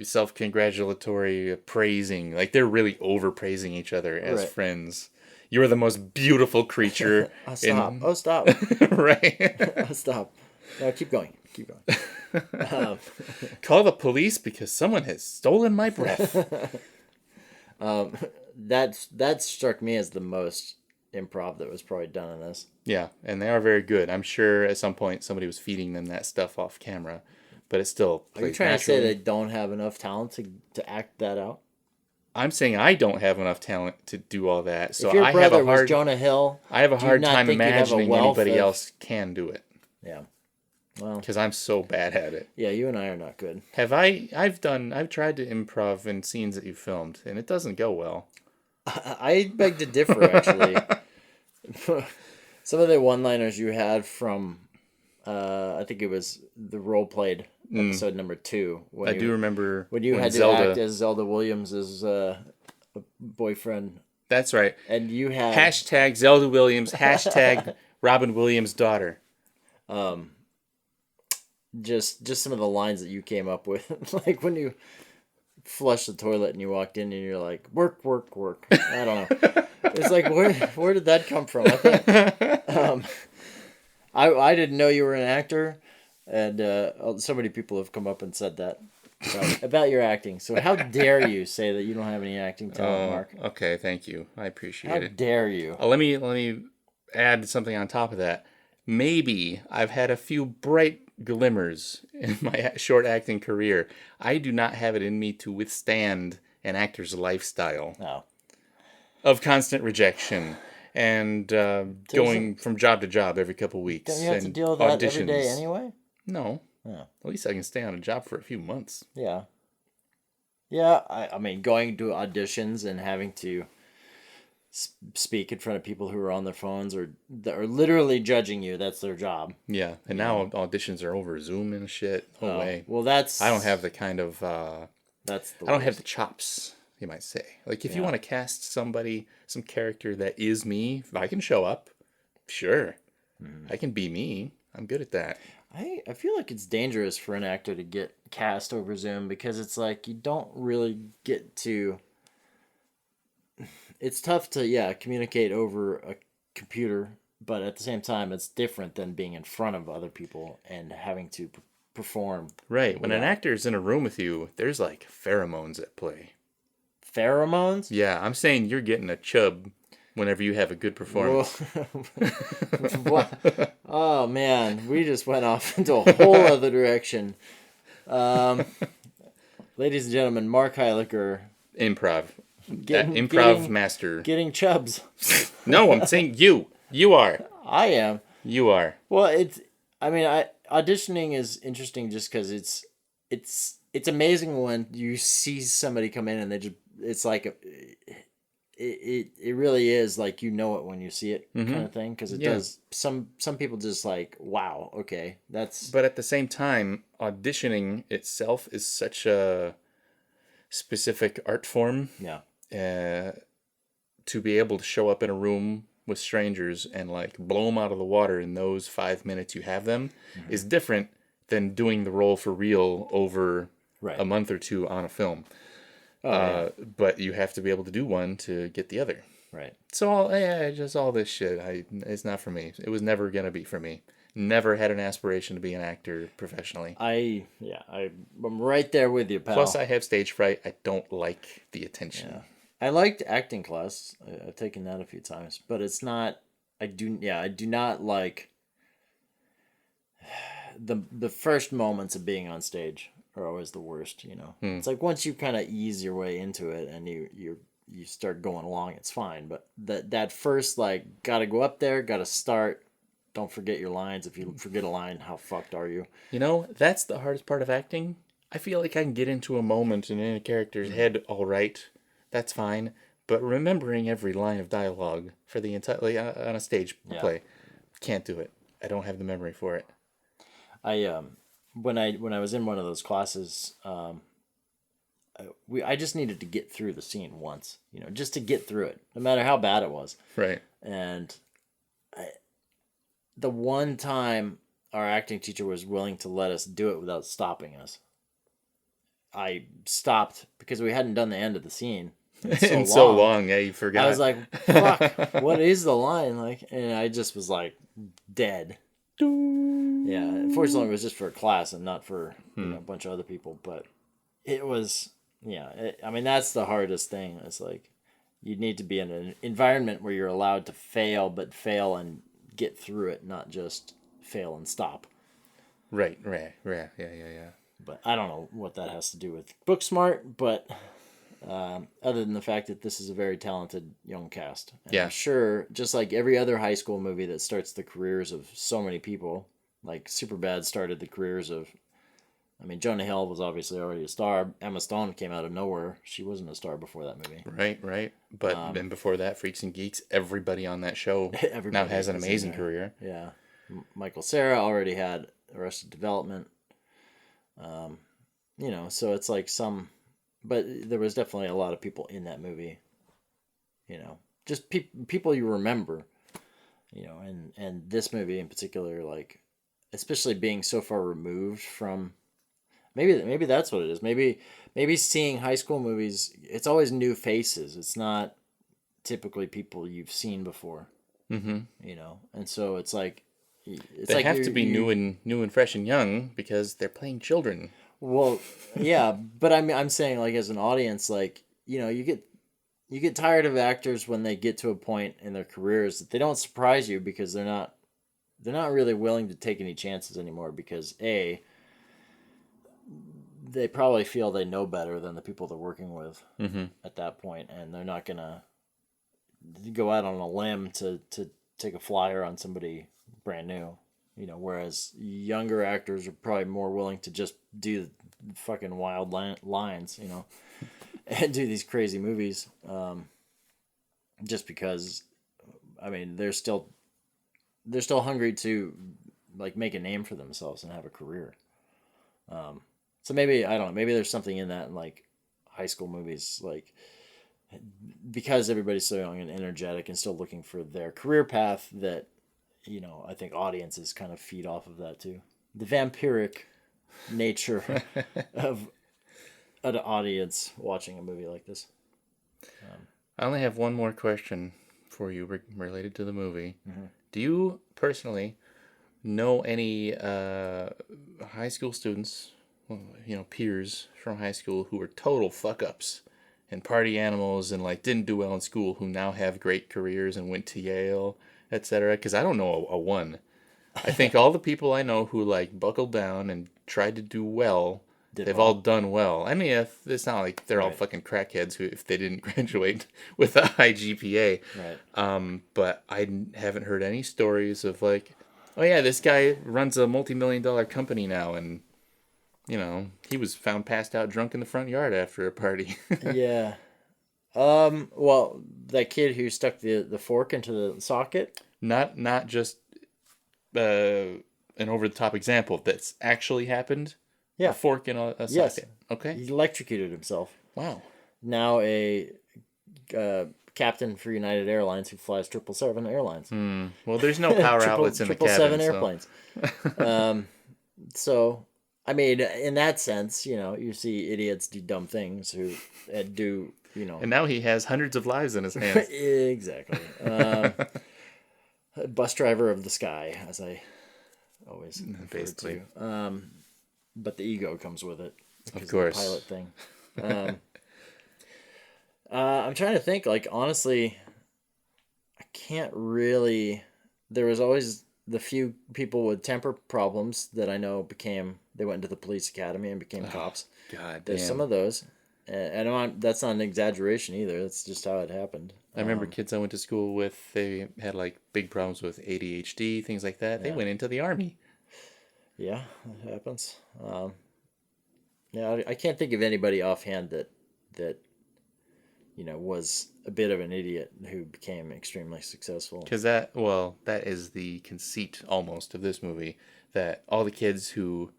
Speaker 2: self-congratulatory praising. Like, they're really over-praising each other as
Speaker 3: Right.
Speaker 2: friends. You're the most beautiful creature.
Speaker 3: Oh, stop.
Speaker 2: in-
Speaker 3: Oh, stop.
Speaker 2: Right.
Speaker 3: Oh, stop. No, keep going. Keep going.
Speaker 2: Call the police because someone has stolen my breath.
Speaker 3: That struck me as the most improv that was probably done in this.
Speaker 2: Yeah, and they are very good. I'm sure at some point somebody was feeding them that stuff off camera, but it still
Speaker 3: Are you
Speaker 2: plays
Speaker 3: trying to say
Speaker 2: naturally.
Speaker 3: they don't have enough talent to act that out?
Speaker 2: I'm saying I don't have enough talent to do all that, so
Speaker 3: if your
Speaker 2: I have
Speaker 3: brother
Speaker 2: a hard.
Speaker 3: was Jonah Hill,
Speaker 2: I have a
Speaker 3: do you
Speaker 2: hard
Speaker 3: not
Speaker 2: time
Speaker 3: think you'd have a
Speaker 2: imagining
Speaker 3: wealth
Speaker 2: anybody
Speaker 3: of-
Speaker 2: else can do it
Speaker 3: Yeah. Well,
Speaker 2: because I'm so bad at it.
Speaker 3: yeah, you and I are not good.
Speaker 2: I've tried to improv in scenes that you filmed, and it doesn't go well.
Speaker 3: I beg to differ, actually. Some of the one-liners you had from, I think it was the role-played episode number 2. When
Speaker 2: I do remember
Speaker 3: when you
Speaker 2: when
Speaker 3: had
Speaker 2: Zelda.
Speaker 3: to act as Zelda Williams' boyfriend,
Speaker 2: That's right.
Speaker 3: and you had
Speaker 2: Hashtag Zelda Williams. Hashtag Robin Williams' daughter.
Speaker 3: just some of the lines that you came up with, like when you flushed the toilet and you walked in and you're like, work, work, work. I don't know. It's like, where did that come from? I think, I didn't know you were an actor, and so many people have come up and said that about your acting. So how dare you say that you don't have any acting talent, Mark?
Speaker 2: Okay, thank you. I appreciate
Speaker 3: How
Speaker 2: it.
Speaker 3: dare you?
Speaker 2: Let me add something on top of that. Maybe I've had a few bright glimmers in my short acting career. I do not have it in me to withstand an actor's lifestyle
Speaker 3: No.
Speaker 2: of constant rejection and going from job to job every couple weeks.
Speaker 3: Don't you have to
Speaker 2: and
Speaker 3: deal with that every
Speaker 2: auditions.
Speaker 3: day anyway?
Speaker 2: No.
Speaker 3: Yeah.
Speaker 2: At least I can stay on a job for a few months.
Speaker 3: Yeah. Yeah, I mean, going to auditions and having to speak in front of people who are on their phones or that are literally judging you, that's their job.
Speaker 2: Yeah, and now auditions are over Zoom and shit. No way.
Speaker 3: Well, that's...
Speaker 2: I don't have the kind of...
Speaker 3: That's the
Speaker 2: I don't have
Speaker 3: worst.
Speaker 2: the chops, you might say. Like, if you
Speaker 3: Yeah.
Speaker 2: want to cast somebody, some character that is me, if I can show up, sure. I can be me. I'm good at that.
Speaker 3: I feel like it's dangerous for an actor to get cast over Zoom because it's like you don't really get to... It's tough to, communicate over a computer, but at the same time, it's different than being in front of other people and having to perform.
Speaker 2: Right. When an
Speaker 3: Yeah.
Speaker 2: actor's in a room with you, there's like pheromones at play.
Speaker 3: Pheromones?
Speaker 2: Yeah, I'm saying you're getting a chub whenever you have a good performance.
Speaker 3: What? Oh, man. We just went off into a whole other direction. Ladies and gentlemen, Mark Heiliger.
Speaker 2: Improv.
Speaker 3: Getting-
Speaker 2: Improv
Speaker 3: getting-
Speaker 2: master.
Speaker 3: Getting chubs.
Speaker 2: No, I'm saying you. You are.
Speaker 3: I am.
Speaker 2: You are.
Speaker 3: Well, auditioning is interesting just because it's amazing when you see somebody come in and it's like it really is like you know it when you see it kind of thing because it
Speaker 2: Yeah.
Speaker 3: does some people just like wow, okay, that's
Speaker 2: But at the same time, auditioning itself is such a specific art form.
Speaker 3: yeah.
Speaker 2: To be able to show up in a room with strangers and like blow them out of the water in those 5 minutes you have them is different than doing the role for real over
Speaker 3: Right.
Speaker 2: a month or two on a film.
Speaker 3: Yeah.
Speaker 2: But you have to be able to do one to get the other.
Speaker 3: Right.
Speaker 2: So just all this shit, it's not for me. It was never gonna be for me. Never had an aspiration to be an actor professionally.
Speaker 3: I'm right there with you, pal.
Speaker 2: Plus, I have stage fright. I don't like the attention.
Speaker 3: Yeah. I liked acting class. I've taken that a few times, but it's not. I do not like the first moments of being on stage are always the worst. You know, it's like once you kind of ease your way into it and you're you start going along, it's fine. But that first, like, gotta go up there, gotta start. Don't forget your lines. If you forget a line, how fucked are you?
Speaker 2: You know, that's the hardest part of acting. I feel like I can get into a moment and in a character's head, all right, that's fine. But remembering every line of dialogue for the entire, like, on a stage play, can't do it. I don't have the memory for it.
Speaker 3: When I was in one of those classes, I just needed to get through the scene once, you know, just to get through it, no matter how bad it was.
Speaker 2: Right.
Speaker 3: And the one time our acting teacher was willing to let us do it without stopping us, I stopped because we hadn't done the end of the scene in
Speaker 2: so long. Yeah, you forgot.
Speaker 3: I was like, fuck, what is the line? Like, and I just was like dead. Yeah, unfortunately, it was just for a class and not for a bunch of other people. But it was, I mean, that's the hardest thing. It's like you need to be in an environment where you're allowed to fail, but fail and get through it, not just fail and stop.
Speaker 2: Right. Yeah.
Speaker 3: But I don't know what that has to do with Booksmart, but other than the fact that this is a very talented young cast. And I'm sure, just like every other high school movie that starts the careers of so many people, like Superbad started the careers of, I mean, Jonah Hill was obviously already a star. Emma Stone came out of nowhere. She wasn't a star before that movie.
Speaker 2: Right. But then before that, Freaks and Geeks, everybody on that show now has an amazing career.
Speaker 3: Yeah. Michael Cera already had Arrested Development. You know, so it's like but there was definitely a lot of people in that movie, you know, just people you remember, you know, and this movie in particular, like, especially being so far removed from, maybe that's what it is. Maybe seeing high school movies, it's always new faces. It's not typically people you've seen before, you know, and so it's like,
Speaker 2: they have to be new and fresh and young because they're playing children.
Speaker 3: Well, yeah, but I'm saying, like, as an audience, like, you know, you get tired of actors when they get to a point in their careers that they don't surprise you because they're not really willing to take any chances anymore because they probably feel they know better than the people they're working with at that point, and they're not gonna go out on a limb to take a flyer on somebody brand new. You know, whereas younger actors are probably more willing to just do fucking wild lines, you know, and do these crazy movies, just because, I mean, they're still hungry to, like, make a name for themselves and have a career. So maybe, I don't know, maybe there's something in that in, like, high school movies, like, because everybody's so young and energetic and still looking for their career path, that, you know, I think audiences kind of feed off of that too. The vampiric nature of an audience watching a movie like this.
Speaker 2: I only have one more question for you related to the movie. Do you personally know any high school students, you know, peers from high school who were total fuck-ups and party animals and, like, didn't do well in school, who now have great careers and went to Yale, etc.? Because I don't know a one. I think all the people I know who, like, buckled down and tried to do well, they've all done well. I mean, it's not like they're all fucking crackheads who, if they didn't graduate with a high GPA.
Speaker 3: Right.
Speaker 2: But I haven't heard any stories of, like, oh yeah, this guy runs a multi-million-dollar company now, and, you know, he was found passed out drunk in the front yard after a party.
Speaker 3: Yeah. Well, that kid who stuck the fork into the socket?
Speaker 2: Not just an over-the-top example. That's actually happened?
Speaker 3: Yeah.
Speaker 2: A fork in a socket?
Speaker 3: Yes.
Speaker 2: Okay.
Speaker 3: He electrocuted himself.
Speaker 2: Wow.
Speaker 3: Now a captain for United Airlines who flies 777 Airlines.
Speaker 2: Well, there's no power outlets in the cabin.
Speaker 3: 777 airplanes. So, I mean, in that sense, you know, you see idiots do dumb things who do, you know.
Speaker 2: And now he has hundreds of lives in his hands.
Speaker 3: Exactly. Bus driver of the sky, as I always
Speaker 2: basically.
Speaker 3: But the ego comes with it.
Speaker 2: Of course.
Speaker 3: The pilot thing. I'm trying to think, like, honestly, I can't really. There was always the few people with temper problems that I know they went into the police academy and became cops.
Speaker 2: God damn.
Speaker 3: There's some of those. And that's not an exaggeration either. That's just how it happened.
Speaker 2: I remember kids I went to school with, they had like big problems with ADHD, things like that. They went into the Army.
Speaker 3: Yeah, it happens. I can't think of anybody offhand that was a bit of an idiot who became extremely successful.
Speaker 2: Because that is the conceit almost of this movie, that all the kids who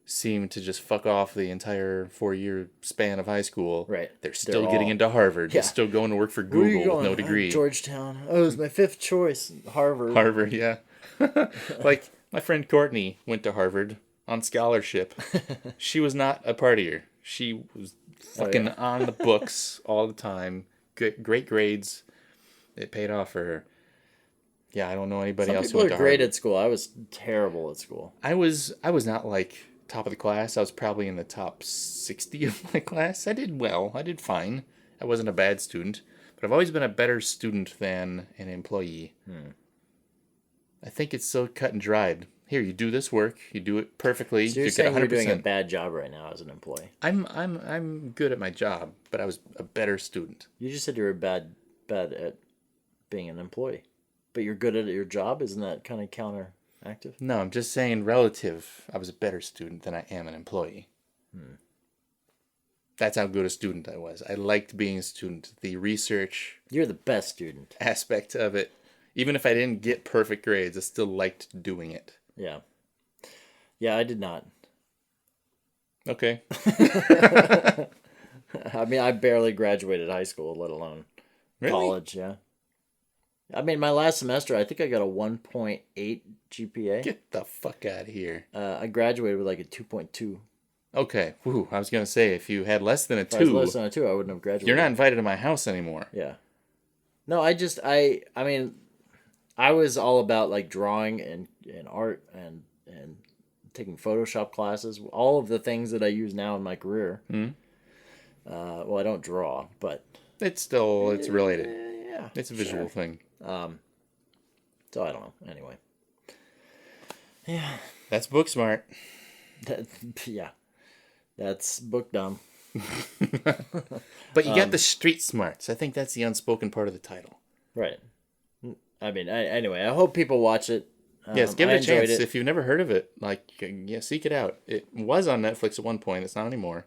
Speaker 2: seem to just fuck off the entire 4-year span of high school,
Speaker 3: right?
Speaker 2: They're still getting into Harvard. They're still going to work for Google with no degree.
Speaker 3: Georgetown. Oh, it was my 5th choice.
Speaker 2: Harvard, yeah. Like, my friend Courtney went to Harvard on scholarship. She was not a partier. She was fucking on the books all the time. Great grades. It paid off for her. Yeah, I don't know anybody else who went to Harvard.
Speaker 3: Some people are great at school. I was terrible at school.
Speaker 2: I was not like top of the class. I was probably in the top 60 of my class. I did well. I did fine. I wasn't a bad student. But I've always been a better student than an employee. I think it's so cut and dried. Here, you do this work. You do it perfectly.
Speaker 3: So you're saying you're doing a bad job right now as an employee.
Speaker 2: I'm good at my job, but I was a better student.
Speaker 3: You just said you were bad at being an employee. But you're good at your job? Isn't that kind of counteractive?
Speaker 2: No, I'm just saying relative. I was a better student than I am an employee. That's how good a student I was. I liked being a student. The research...
Speaker 3: You're the best student.
Speaker 2: ...aspect of it. Even if I didn't get perfect grades, I still liked doing it.
Speaker 3: Yeah. Yeah, I did not.
Speaker 2: Okay.
Speaker 3: I mean, I barely graduated high school, let alone college, yeah. I mean, my last semester, I think I got a 1.8 GPA.
Speaker 2: Get the fuck out of here.
Speaker 3: I graduated with like a 2.2.
Speaker 2: Okay. Whew, I was going to say, if you had less than a 2...
Speaker 3: If I was less than a 2, I wouldn't have graduated.
Speaker 2: You're not invited to my house anymore.
Speaker 3: Yeah. No, I mean, I was all about like drawing and art and taking Photoshop classes, all of the things that I use now in my career. Well, I don't draw, but...
Speaker 2: It's related.
Speaker 3: Yeah.
Speaker 2: It's a visual thing.
Speaker 3: So I don't know. Anyway. Yeah.
Speaker 2: That's Booksmart.
Speaker 3: Yeah. That's book dumb.
Speaker 2: But you got the street smarts. I think that's the unspoken part of the title.
Speaker 3: Right. I mean, anyway, I hope people watch it.
Speaker 2: Yes, give it a chance. If you've never heard of it, seek it out. It was on Netflix at one point. It's not anymore.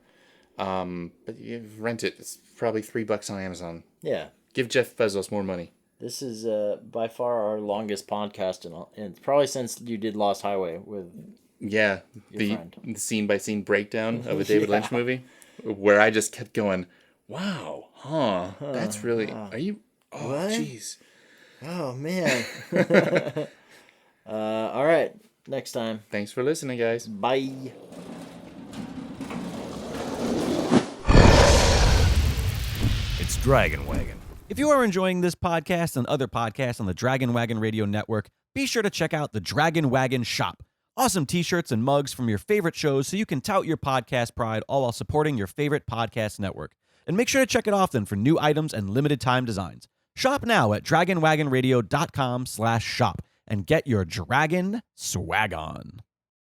Speaker 2: But you rent it. It's probably $3 on Amazon.
Speaker 3: Yeah.
Speaker 2: Give Jeff Bezos more money.
Speaker 3: This is by far our longest podcast, and probably since you did Lost Highway with
Speaker 2: the scene by scene breakdown of a David Lynch movie, where I just kept going, "Wow, that's really are you? Oh, jeez,
Speaker 3: oh man." All right, next time.
Speaker 2: Thanks for listening, guys.
Speaker 3: Bye.
Speaker 10: It's Dragon Wagon. If you are enjoying this podcast and other podcasts on the Dragon Wagon Radio Network, be sure to check out the Dragon Wagon Shop. Awesome t-shirts and mugs from your favorite shows so you can tout your podcast pride all while supporting your favorite podcast network. And make sure to check it often for new items and limited time designs. Shop now at dragonwagonradio.com/shop and get your dragon swag on.